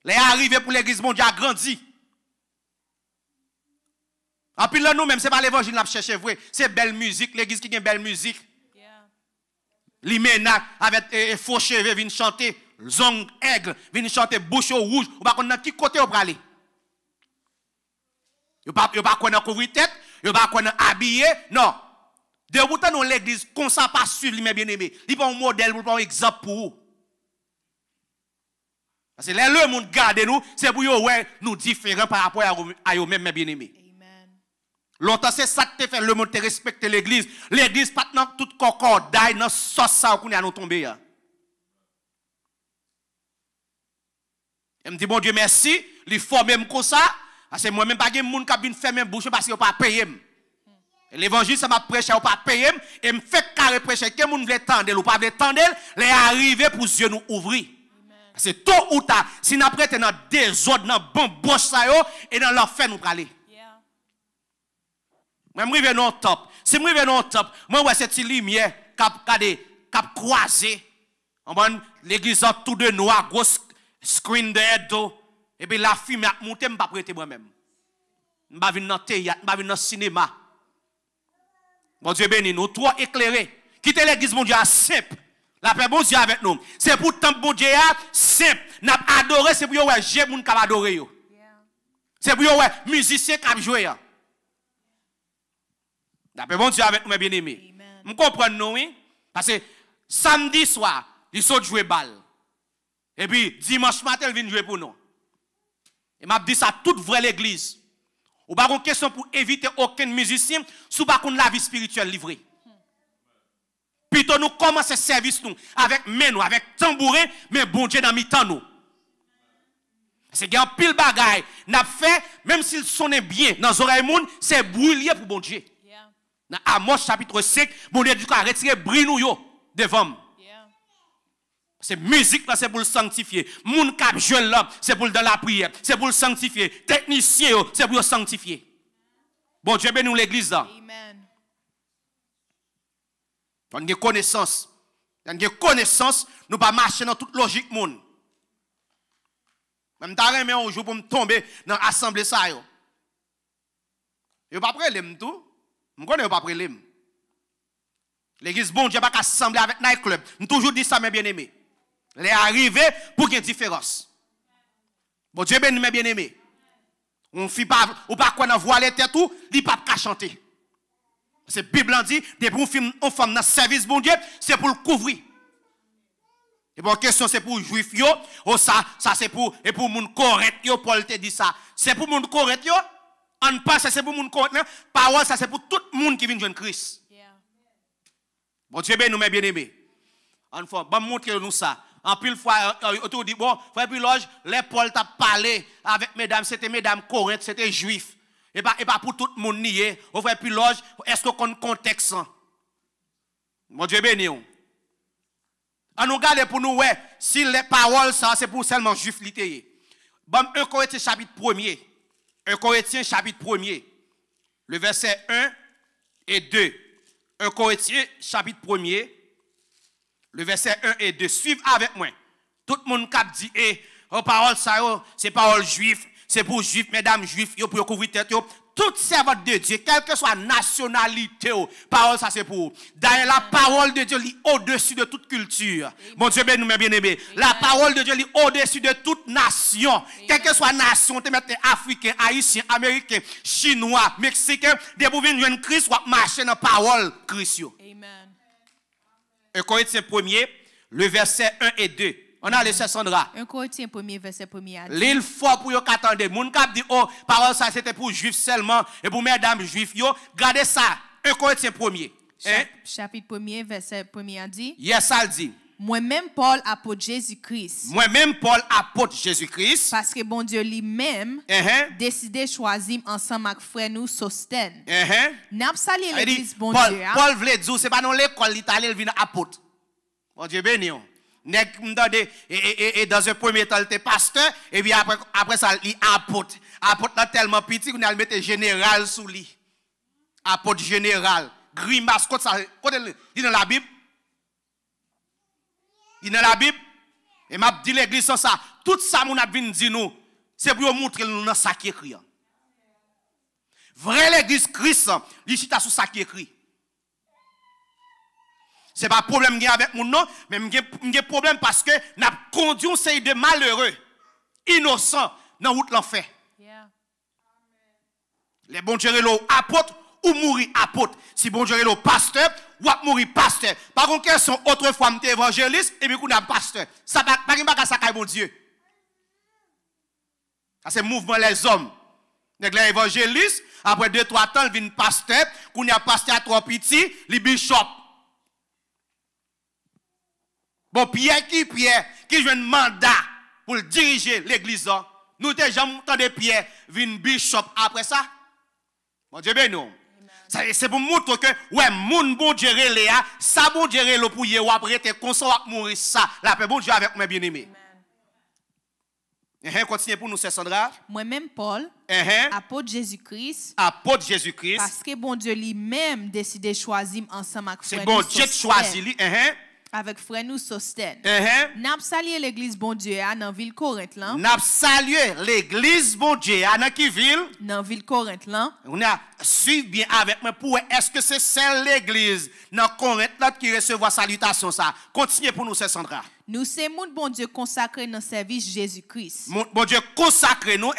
Les arrivés pour l'église, mon Dieu a grandi. En plus, là, nous-mêmes, ce n'est pas l'évangile que nous cherchons, vrai. C'est belle musique, l'église qui a belle musique. L'Iménac avec faux cheveux viennent chanter, zong aigle, viennent chanter bouche rouge. Ou pas qu'on a qui côté au bralé. Yo pas qu'on a couvert tête, yo pas qu'on a habillé, non. De pourtant dans l'église comme ça pas suivre mes bien-aimés. Il pas un modèle pour un exemple pour vous. Parce que le monde garde nous, c'est pour yo ouais nous différents par rapport à eux même mes bien-aimés. Longtemps c'est ça que te fait le monde te respecter l'église. L'église pas dans tout concordaille dans sauce ça qu'on a nous tomber là. Elle me dit bon Dieu merci, il faut même comme ça parce que moi même pas de monde qui vient faire même bouche parce qu'il pas payer. L'évangile ça m'a prêché ou pas payer et me fait carré prêcher que monde veut tendre ou pas veut tendre, les arriver pour Dieu nous ouvrir. C'est tôt ou tard si nous prêter dans désordre dans bon boche ça yo et dans l'enfer nous praler. Moi, je reviens au top. Si je reviens au top, moi, ouais, cette lumière cap croisé. L'église en tout de noir, gros screen de dos. Et puis la fumée a monté, je ne vais pas prêter moi-même. Je ne vais pas venir dans le théâtre, je ne vais pas venir dans le cinéma. Mon Dieu béni, nous, trois éclairés. Quittez l'église, mon Dieu, simple. La paix, bon Dieu, avec nous. C'est pour tant bon Dieu, simple. Nous adoré, c'est pour ouais, j'ai moun qui adoré. C'est pour ouais, musicien qui a joué. La paix, bon Dieu, avec nous, mes bien-aimés. Vous comprenez, nous, oui? Parce que samedi soir, ils sont jouer balle. Et puis, dimanche matin, ils viennent jouer pour nous. Et m'a dit ça toute vraie l'église. Ou pas une question pour éviter aucun musicien, sous pas qu'on la vie spirituelle livrée. Plutôt nous commençons ce service nous avec nous, avec tambourin, mais bon Dieu dans mi-temps nous. C'est qu'il y a un pile bagaille, n'a fait, même s'il sonne bien dans les oreilles moun, c'est brûlé pour bon Dieu. Dans Amos chapitre 5, bon Dieu dit qu'il a retiré bruit nous devant. C'est musique là, c'est pour le sanctifier. Moun kap jeune là, c'est pour dans la prière, c'est pour le sanctifier. Technicien, c'est pour le sanctifier. Bon Dieu bénit l'église là. Amen. On a connaissance. On a connaissance, nous pas marcher dans toute logique moun. Même ta remè un jour pour me tomber dans l'assemblée ça yo. Yo pas prélé tout. Je connais pas prélé. L'église bon Dieu pas assembler avec night club. Je toujours dit ça mes bien-aimés. Les arrivés pour qu'il y ait une différence. Bon Dieu béni mes bien-aimés. On fait pas ou pas quoi dans voile tête tout, li pas qu'à chanter. C'est Bible en dit, depuis on femme dans service bon Dieu, c'est pour le couvrir. Et pour question c'est pour juif yo, oh ça c'est pour et pour moun correct yo Paul te dit ça. C'est pour moun correct yo. On passe c'est pour moun correct. Parole ça c'est pour tout monde qui vient joindre Christ. Bon Dieu béni nous mes bien-aimés. On faut ba montrer nous ça. En pile fois autour dit bon, frère Piloge, les Paul t'a parlé avec mesdames, c'était mesdames correctes, c'était juif. Et pas pour tout le monde nier. Au frère Piloge, est-ce qu'on contexte ça? Mon Dieu béni. On nous regarde pour nous ouais, si les paroles ça c'est pour seulement juif littéraire. Bon 1 Corinthiens chapitre 1er. 1 Corinthiens chapitre 1er. Le verset 1 et 2. 1 Corinthiens chapitre 1er. Le verset 1 et 2. Suivez avec moi. Tout le monde qui dit, oh, parole ça, c'est parole juif, c'est pour juifs, mesdames juifs, pour couvrir tête. Toute servante de Dieu, quelle que soit la nationalité, parole ça c'est pour. D'ailleurs, la parole de Dieu lit au-dessus de toute culture. Mon Dieu, ben nous bien aimés. La parole de Dieu lit au-dessus de toute nation. Quelle que soit la nation, tu mets africain, haïtien, américain, chinois, mexicain, des pour venir joindre Christ, ou marcher dans la parole Christ. Amen. 1 Corinthiens 1er, le verset 1 et 2. On a le Sandra. 1 Corinthiens 1er, verset 1er. L'île fort pour yon qu'attendez. Moun kap dit, oh, parole ça c'était pour juifs seulement et pour mesdames juifs. Yo, gardez ça. 1 Corinthiens 1er. Chapitre 1er, verset 1er dit. Yes, ça le dit. Moi-même, Paul, apôtre Jésus-Christ. Moi-même, Paul, apôtre Jésus-Christ. Parce que bon Dieu lui-même décidé choisir ensemble avec frère nous Sostène. N'a pas sali l'église bon Dieu. Paul voulait dire, c'est pas dans l'école l'Italie, il vient apôtre. Bon Dieu béni. Et dans un premier temps, il était pasteur, et puis après ça, il apôtre. Apôtre là tellement petit qu'on a mis général sous lui. Apôtre général. Grimace, quand ça, il dans la Bible. Il dans la Bible. Et m'a dit l'église ça. Tout ça, mon a venu dire nous, c'est pour montrer nous dans ça qui écrit. Vrai l'église Christ, il chita sous ça qui écrit. C'est pas problème avec mon nom, mais j'ai problème parce que n'a conduit un série de malheureux, innocents dans route l'enfer. Les bons Dieu l'ont apôtre ou mourir apôtre. Si bon Dieu l'ont pasteur ou mourir pasteur. Par contre, quels sont autrefois m'étais évangéliste et puis qu'on a pasteur. Ça pas pas ça mon Dieu. Ça c'est mouvement les hommes. Les évangélistes après 2-3 temps, ils viennent pasteur, qu'on a pasteur à 3 petits, les bishop. Bon, Pierre qui joue un mandat pour diriger l'église, nous avons jamais entendu Pierre venir bishop après ça. Bon Dieu, ben non. C'est pour montrer que, ouais, moun bon Dieu Léa, ça bon Dieu le pour y ou après te consent à mourir ça. La paix bon Dieu avec mes bien-aimés. Continuez pour nous, c'est Sandra. Moi-même, Paul, apôtre Jésus-Christ. Apôtre Jésus-Christ. Parce que bon Dieu lui-même décidé de choisir ensemble avec frère. C'est bon Dieu choisi lui. Avec frère nous Sostène. N'a salué l'église bon Dieu dans ville Corinthe là. N'a salué l'église bon Dieu dans qui ville? Dans ville Corinthe là. On a suivi bien avec moi pour est-ce que c'est celle l'église dans Corinthe là qui recevoir salutation ça. Continuez pour nous c'est Sandra. Nous c'est moun bon Dieu consacré dans service Jésus-Christ. Bon Dieu consacré nous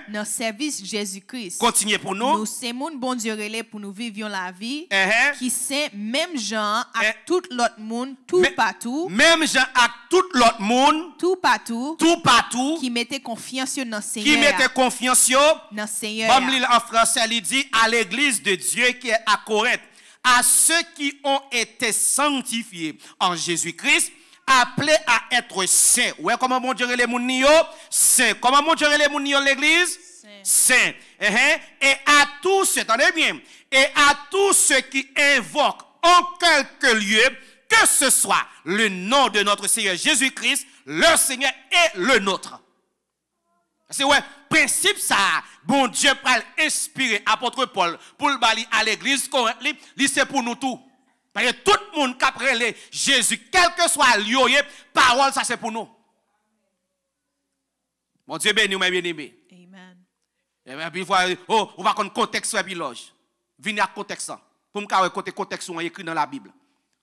dans service Jésus-Christ. Continuez pour nous. Nous c'est moun bon Dieu relé pour nous vivions la vie qui c'est même gens à tout l'autre monde tout partout. Même gens à tout l'autre monde tout partout. Tout partout qui mettait confiance dans le Seigneur. Qui mettait confiance dans le Seigneur. Comme en français il dit à l'église de Dieu qui est à Corinthe, à ceux qui ont été sanctifiés en Jésus-Christ, appelés à être saints. Ouais, comment mon Dieu les mounio? Saints. Comment mon Dieu les mounio l'église? Saints. Et à tous, attendez bien, et à tous ceux qui invoquent en quelque lieu que que ce soit le nom de notre Seigneur Jésus-Christ, le Seigneur et le nôtre. C'est ouais, principe ça, bon Dieu va inspirer apôtre Paul pour le bali à l'église Corinthe, c'est pour nous tous. Parce que tout le monde qui a prêlé Jésus, quel que soit lieu, parole, ça c'est pour nous. Mon Dieu béni, mes bien-aimés. Amen. Et puis, oh, on va connaître le contexte sur l'épiloge. Venez à contexte. Pour me faire côté contexte écrit dans la Bible.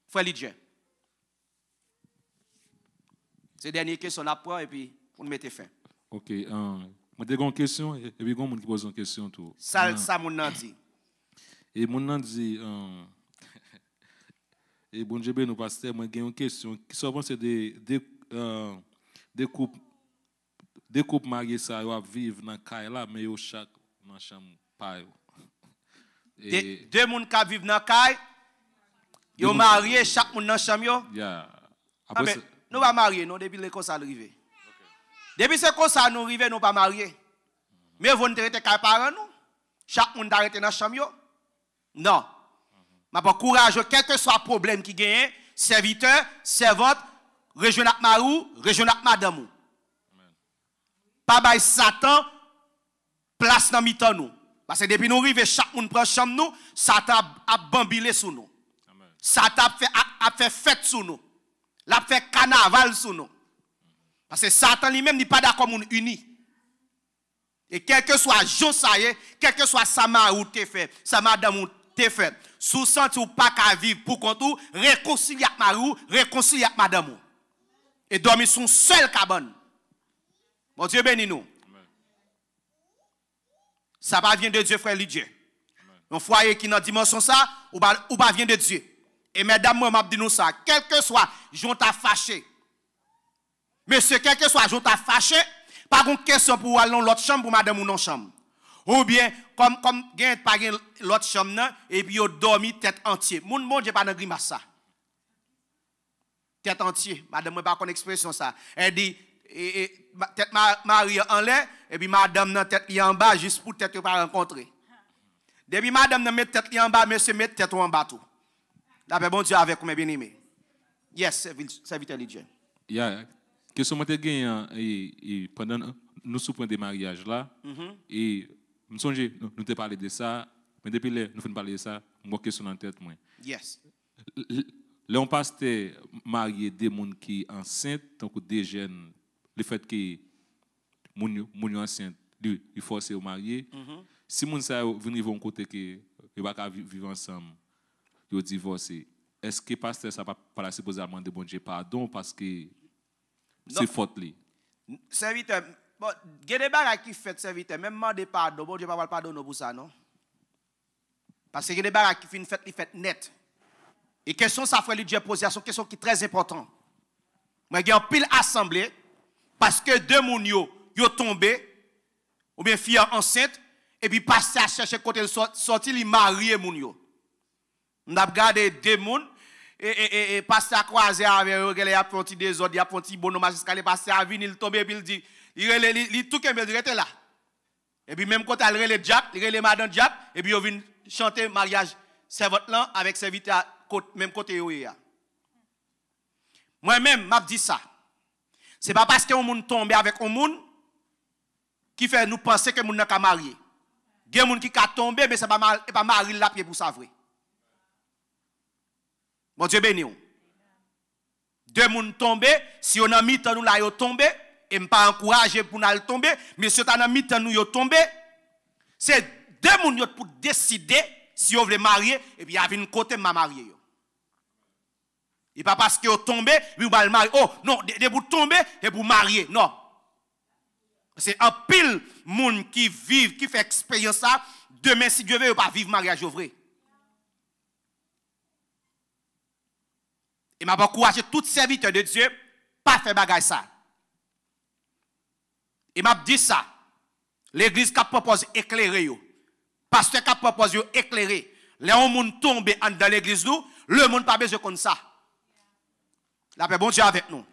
Frère Lidje. C'est la dernière question après et puis on mettre fin. Ok. Moi, j'ai une question et puis il y a quelqu'un qui pose une question. Ça, mon nom dit. Et mon nom dit. Et bon Dieu, nous pasteur, moi j'ai une question qui souvent c'est des couples mariés ça vivent dans caille là mais yo chaque dans chambre pas yo. Deux monde qui vivent dans caille yo marié chaque monde dans chambre yo. Yeah. Après nous pas mariés non depuis l'école ça arrivé. Depuis c'est comme ça nous arrivé nous pas mariés. Mais vous ne traitez caille parents nous. Chaque monde arrêté dans chambre yo. Non. Je courage, quel que soit le problème qui gagne, serviteur, servante, région marou, région madame. Pas by Satan, place dans mi-temps nous. Parce que depuis nous arrivons, chaque monde prend chambre nous, Satan a bambilé sur nous. Satan a fait fête sur nous. L'a fait carnaval sur nous. Parce que Satan lui-même n'est pas d'accord avec nous unis. Et quel que soit Jean Saye, quel que soit sa marou te fait, sa madame te fait. Sous senti ou pas qu'à vivre pour compte ou réconcilier avec marou, réconcilier avec madame. Et dormir son seul cabane. Bon Dieu bénis nous. Ça va vient de Dieu, frère Lidje. Un foyer qui dans dimension ça, ou pas vient de Dieu. Et mesdames, moi, m'a dit nous ça, quel que soit, j'ont t'a fâché. Monsieur, quel que soit, j'ont t'a fâché, pas une question pour aller dans l'autre chambre pour madame ou non chambre. Ou bien, comme gagne pas l'autre chambre, et puis vous dormi tête entière. Mon Dieu, pas dans grimace ça. Tête entière. Madame, pas qu'on expression ça. Elle dit, tête Marie en l'air, et puis madame dans tête en bas, juste pour tête pas rencontrer. Depuis madame dans met tête en bas, monsieur met tête en bas tout. D'après bon Dieu avec mes bien-aimés. Yes, serviteur Lidje. Yeah. Question moi et pendant nous souper des mariages là, et je songe, nous te parlé de ça, mais depuis nous finissons parler de ça, moi question en tête moi. Yes. Là on passe marier des gens qui enceintes, tant que des jeunes, le fait que moun enceinte, il force au marier. Si moun ça venir vont côté que ils pas vivre ensemble, ils divorcé. Est-ce que pasteur ça pas la supposé demander bon Dieu pardon parce que c'est faute li. Serviteur, bon, il y a des bagages qui fait serviteur, même demander pardon, bon Dieu pas pardonner pour ça non. Parce que il y a des bagages qui fait net. Et question ça frère Dieu poser une question qui est très importante. Moi il y a une pile assemblée parce que deux moun yo tombé ou bien fille enceinte et puis passer à chercher côté sorti li marié moun yo. On a regardé deux moun et passer à croiser avec eux, il a fait un petit désordre, il a fait un petit bonhomme jusqu'à passer à venir, il tombe et puis il dit il tout qu'elle était là. Et puis même quand elle relève Jack, il relève madame Jack et puis il vient chanter mariage servante là avec serviteur même côté yo. Moi-même m'a dit ça. C'est pas parce que on moun tombe avec un moun qui fait nous penser que moun n'a qu'à marier. Il y a moun qui a tombé mais c'est pas marier la pied pour ça vrai. Bon Dieu béni. Deux moun tombé, si on a mis temps nous là yo tombé et m'pas encourager pour nous tomber, mais si on a mis temps nous yo tombé, c'est deux moun yo pour décider si on veut marier et puis il y a une côté m'a marié yo. Et pas parce que vous tombez, vous allez marier. Oh, non, de vous tomber, de vous marier. Non. C'est un pile monde qui vit, qui fait expérience ça. Demain, si Dieu veut, vous pas vivre mariage vrai. Et m'a encouragé tout serviteur de Dieu, pas faire bagage ça. Et m'a dit ça. L'église qui propose éclairer. Pasteur qui propose éclairer. Les gens tombent dans l'église, le monde pas besoin comme ça. La paix, bon Dieu avec nous.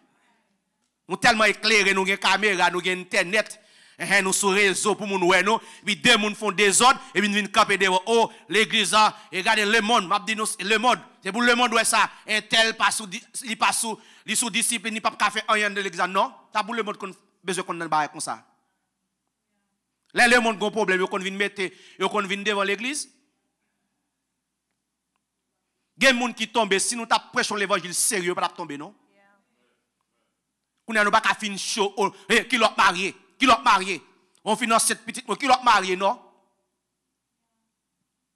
Nous tellement éclairés, nous avons une caméra, nous avons internet. Nous sur réseau pour nous ouais nous, puis deux moun font des ordres et puis nous viennent camper dehors. Oh, l'église regardez le monde, m'a dit le monde, c'est pour le monde ouais ça, un tel pas sous il pas sous discipline, il pas faire rien de l'église non, ça pour le monde qu'on besoin qu'on bail comme ça. Là le monde a un problème, yo qu'on vient mettre, yo qu'on vient devant l'église. Gen moun qui tombe si nous t'a prêché l'évangile sérieux pas tomber non. On n'a pas qu'à finir chaud qui l'ont marié. Qui l'ont marié? On finance cette petite qui l'ont marié, non?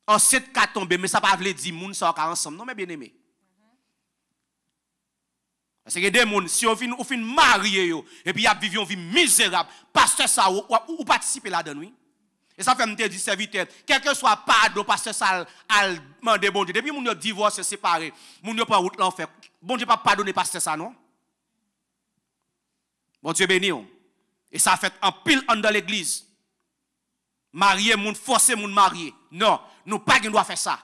En 7 cas tombé, mais ça ne veut pas dire moun ça ensemble. Non, mais bien aimé. Parce que des gens, si on fin marié, et puis il y a une vie misérable, pasteur ça, ou participer là-dedans, oui. Et ça fait me dire, serviteur, quel que soit pardon, pasteur ça, al demander bon Dieu. Depuis moun yo divorce, séparé, moun yo prend route l'enfer. Bon Dieu pas pardonner pasteur ça, non? Bon Dieu béni. Et ça fait un pile dans l'église. Marier, moun forcer moun marier. Non, nous pas qui doit faire ça.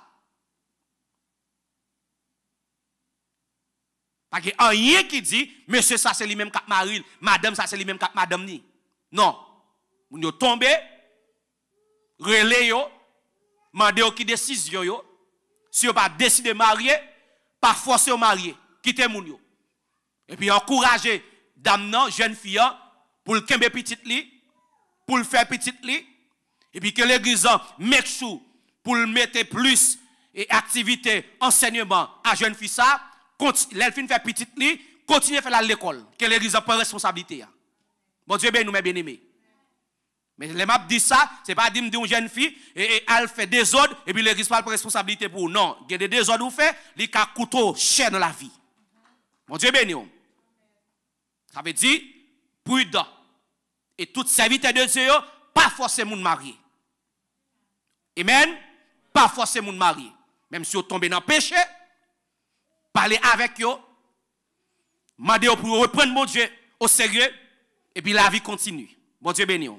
Parce que rien qui dit, monsieur ça c'est lui-même qui marie, madame ça c'est lui-même qui madame ni. Non. Moun yo tombe, relé yo, mande yo qui décision yo. Si yo pas décider marier, pas forcer au marier, quitter moun yo. Et puis encourager dame non, jeune fille pour le kembe petite li, pour le faire petite li, et puis que l'église make sure pour le mettre plus et activité, enseignement à jeune fille ça, l'elfine fait petite li, continue à faire l'école, que l'église prend responsabilité. Bon Dieu ben nous bien aimés. Mais les m'a dit ça, c'est pas dire une jeune fille et elle fait des ordres et puis l'église prend responsabilité pour non, il y a des désordres ou fait, li ka couteau cher dans la vie. Bon Dieu ben nous. Ça veut dire prudent. Et tout serviteur de Dieu, pas forcer moun marié. Amen. Pas forcer moun marié. Même si vous tombez dans le péché, parlez avec eux, demandez pour reprendre mon Dieu au sérieux, et puis la vie continue. Bon Dieu béni.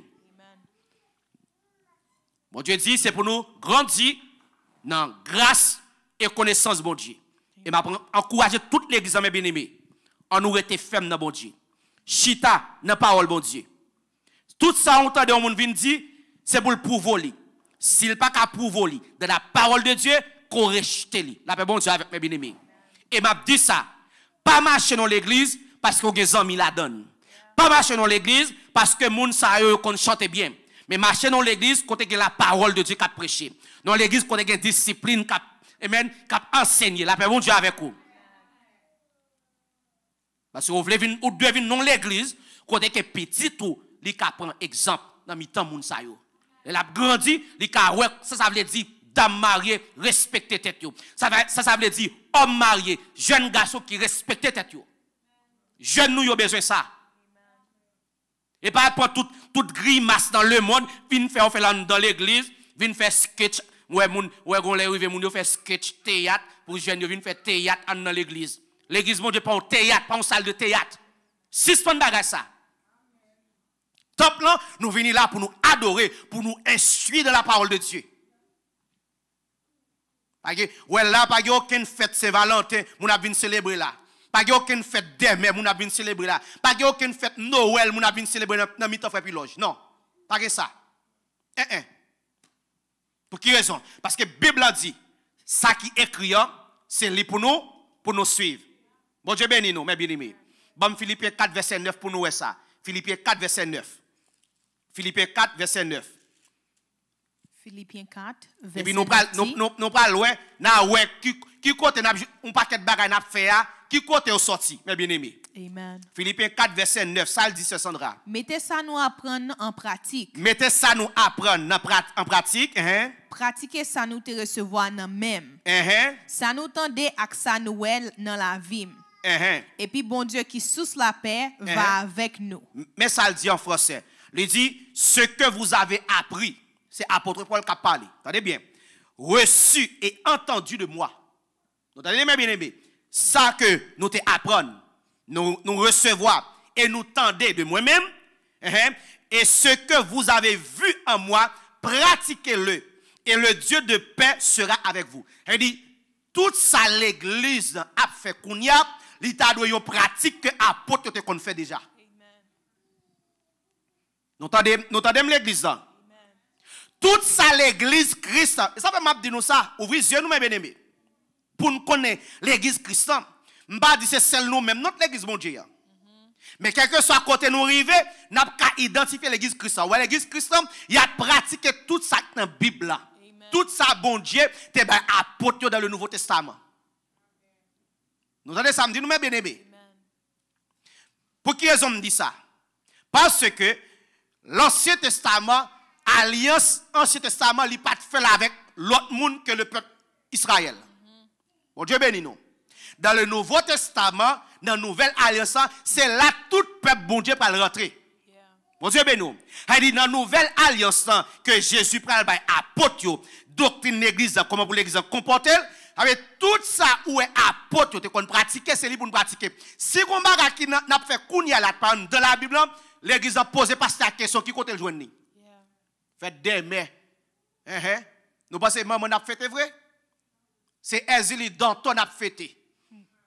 Bon Dieu dit, c'est pour nous grandir dans grâce et connaissance de bon Dieu. Et m'a encourager toute l'église, mes bien-aimés, en nous rester ferme dans bon Dieu. Chita dans parole bon Dieu. Tout ça on entend de monde vient dire c'est pour le prouver. S'il pas qu'à prouver de la parole de Dieu qu'on rejette lui. La paix bon Dieu avec mes bien-aimés. Et m'a dit ça, pas marcher dans l'église parce que des amis la donne. Pas marcher dans l'église parce que moun sa yo qu'on chante bien. Mais marcher dans l'église côté que la parole de Dieu qu'a prêché. Dans l'église côté que discipline qu'a amen qu'a enseigné. La paix bon Dieu avec vous. Parce que vous voulez venir ou devez venir dans l'église, côté que petit tout, li ka prend exemple dans mi-temps moun sa yo. Elle a grandi, li ka ouais, ça veut dire dame mariée, respecter tête yo. Ça veut dire homme marié, jeune garçon qui respecte tête yo. Jeune nous yo besoin ça. Et pas prendre toute grimace dans le monde, vinn faire dans l'église, vinn faire sketch, ouais gon les rive moun yo faire sketch théâtre pour jeune yo vinn faire théâtre dans l'église. L'église, mon Dieu, pas un théâtre, pas une salle de théâtre. Suspend bagage ça. Top là, nous venons là pour nous adorer, pour nous instruire de la parole de Dieu. Parce que, ouais, là, pas aucune fête Saint-Valentin, nous avons célébrer là. Pas aucune fête demain, nous avons célébrer là. Pas aucune fête Noël, nous avons célébrer dans mi-temps fait piloge. Non, pas que ça. Pour qui raison? Parce que la Bible a dit, ça qui est écrit, c'est pour nous suivre. Bon Dieu béni nous, mes bien-aimés. Bon, Philippiens 4, verset 9 pour nous, ça. Philippiens 4, verset 9. Philippiens 4, verset 9. Philippiens 4, verset 9. Et puis nous parlons, ouais, qui côté un paquet de bagages n'a fait, qui côté au sorti, mes bien-aimés. Amen. Philippiens 4, verset 9, ça le dit, c'est Sandra. Mettez ça nous apprendre en pratique. Mettez ça nous apprendre en pratique. Pratiquez ça nous te recevoir dans même. Ça nous tendez à ça Noël dans la vie. Et puis bon Dieu qui sous la paix va avec nous. Mais ça le dit en français. Il dit ce que vous avez appris, c'est apôtre Paul qui a parlé. Attendez bien. Reçu et entendu de moi. Donc attendez bien aimé. Ça que nous te apprenons, nous recevoir et nous tendez de moi-même. Et ce que vous avez vu en moi, pratiquez-le. Et le Dieu de paix sera avec vous. Il dit tout ça l'église a fait qu'on y a, l'état de pratique que apôtre te qu'on fait déjà. Nous entendons l'église là. Tout ça l'église Christ. Et ça m'a dit nous ça, ouvrez les yeux nous mes bien-aimés. Pour nous connaître l'église Christ. M'pa dit c'est celle nous même notre l'église mon Dieu. Mais quel que soit côté nous arriver, n'a pas identifier l'église Christ. Ouais, l'église Christ, il a pratiqué tout ça dans la Bible là. Tout ça bon Dieu, t'es ben apôtre dans le Nouveau Testament. Nous entendez ça me dit nous mes bien-aimés. Pour qui raison me dit ça? Parce que l'Ancien Testament, alliance Ancien Testament, il pas fait avec l'autre monde que le peuple Israël. Bon Dieu béni nous. Dans le Nouveau Testament, dans la Nouvelle Alliance, c'est là tout le peuple bon Dieu pour rentrer. Bon Dieu béni nous. Il dit dans la Nouvelle Alliance que Jésus prend apôtre, doctrine l'église, comment pour l'église comporter, avec tout ça où est apôtre, te qu'on pratique, c'est lui pour nous pratiquer. Si on baga qui n'a fait kounya là dans la Bible, l'église a posé pas cette question qui côté le joindre. Faites demain. Nous pensons que maman n'a fêté vrai? C'est Ezili Danton n'a fêté.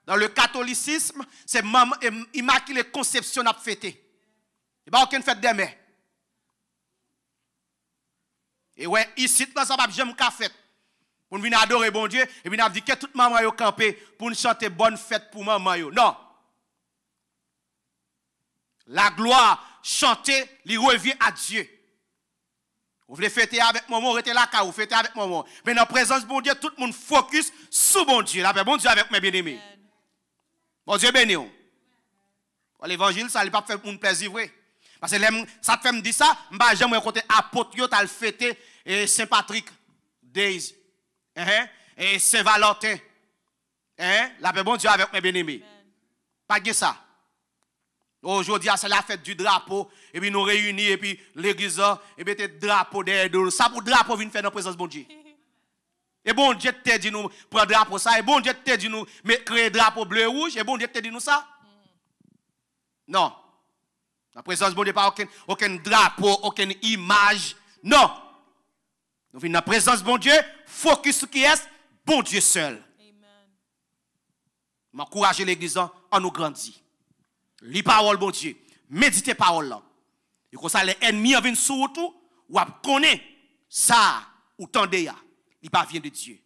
Dans le catholicisme, c'est maman Immaculée Conception n'a fêté. Il n'y a pas aucune fête demain. Et ouais, ici, dans ça, j'aime qu'à fête. Pour nous venir adorer bon Dieu, et puis nous dit que toute maman yo campé pour nous chanter bonne fête pour maman yo. Non. La gloire chantée, lui revient à Dieu. Vous voulez fêter avec maman, restez là car vous fêtez avec maman. Mais dans la présence de bon Dieu, tout le monde focus sur bon Dieu. La paix bon Dieu avec mes bien-aimés. Bon Dieu béni. L'évangile, ça ne va pas faire pour plaisir vrai. Parce que ça te fait me dire ça, j'aime raconter apôtre yo t'as fêté et Saint-Patrick Days. Et Saint-Valentin. La paix bon Dieu avec mes bien-aimés. Pas de ça. Aujourd'hui, c'est la fête du drapeau. Et puis nous réunis, et puis l'église, et puis le drapeau derrière nous. Ça pour drapeau vient faire dans la présence de bon Dieu. Et bon Dieu te dit nous prendre drapeau ça. Et bon Dieu te dit nous créer drapeau bleu et rouge. Et bon Dieu te dit nous ça. Non. La présence de bon Dieu, pas aucun drapeau, aucune image. Non. Nous venons dans la présence de bon Dieu, focus sur qui est bon Dieu seul. M'encourager l'église en nous grandir. Lis parole bon Dieu, méditez parole là. Et comme ça les ennemis viennent sur tout, ou connaît ça ou tendez ya. Il pas vient de Dieu.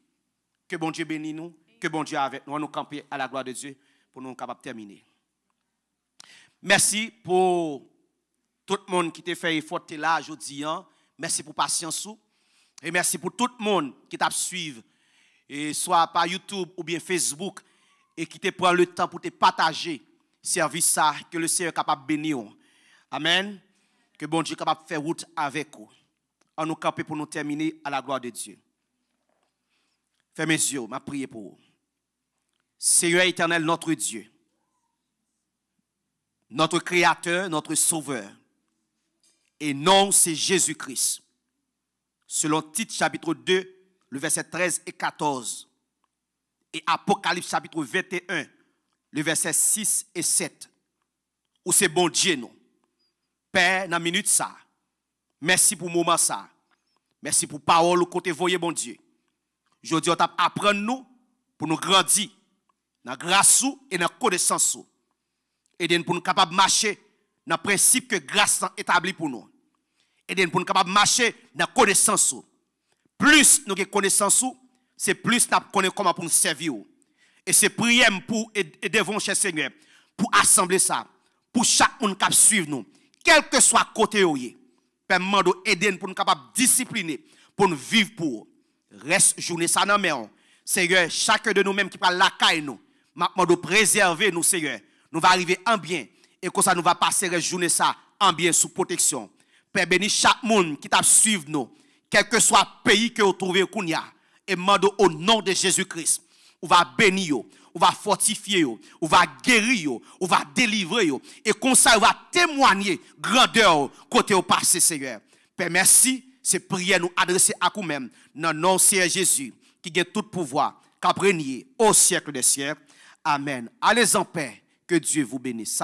Que bon Dieu bénisse nous, que bon Dieu avec nous, nous camper à la gloire de Dieu pour nous capables de terminer. Merci pour tout le monde qui t'a fait effort là aujourd'hui. Merci pour patience et merci pour tout le monde qui t'a suivi et soit par YouTube ou bien Facebook et qui te prend le temps pour te partager service ça que le Seigneur est capable de bénir. Amen. Que bon Dieu est capable de faire route avec vous. On nous camper pour nous terminer à la gloire de Dieu. Fermez mes yeux, m'a prié pour vous. Seigneur éternel, notre Dieu, notre Créateur, notre Sauveur, et non, c'est Jésus-Christ. Selon Tite chapitre 2, le verset 13 et 14, et Apocalypse chapitre 21, le verset 6 et 7, où c'est bon Dieu, non. Père, dans la minute ça, merci pour le moment ça, merci pour la parole côté voyez, bon Dieu. Je dis, on apprendre nous pour nous grandir dans la grâce et dans la connaissance. Et pour nous capables de marcher dans le principe que grâce établi pour nous. Et pour nous capables de marcher dans la connaissance. Plus nous avons connaissance, c'est plus nous connaissons comment pour nous servir. Et c'est prier pour et devant cher Seigneur pour assembler ça, pour chaque monde qui suivre nous, quel que soit côté où il permet aider pour nous capables de discipliner, pour nous vivre pour. Reste journée ça dans main. Seigneur, chacun de nous-mêmes qui parle la caille nous, maintenant de préserver nous Seigneur. Nous va arriver en bien et comme ça nous va passer la journée ça en bien sous protection. Père béni chaque monde qui t'a suivre nous, quel que soit le pays que vous trouvez et demande au nom de Jésus-Christ. On va bénir, on va fortifier, on va guérir, on va délivrer et comme ça on va témoigner grandeur côté au passé Seigneur. Père merci, c'est prière nous adresser à vous-même dans le nom de Seigneur Jésus qui a tout pouvoir, qui a régné au siècle des siècles. Amen. Allez en paix, que Dieu vous bénisse.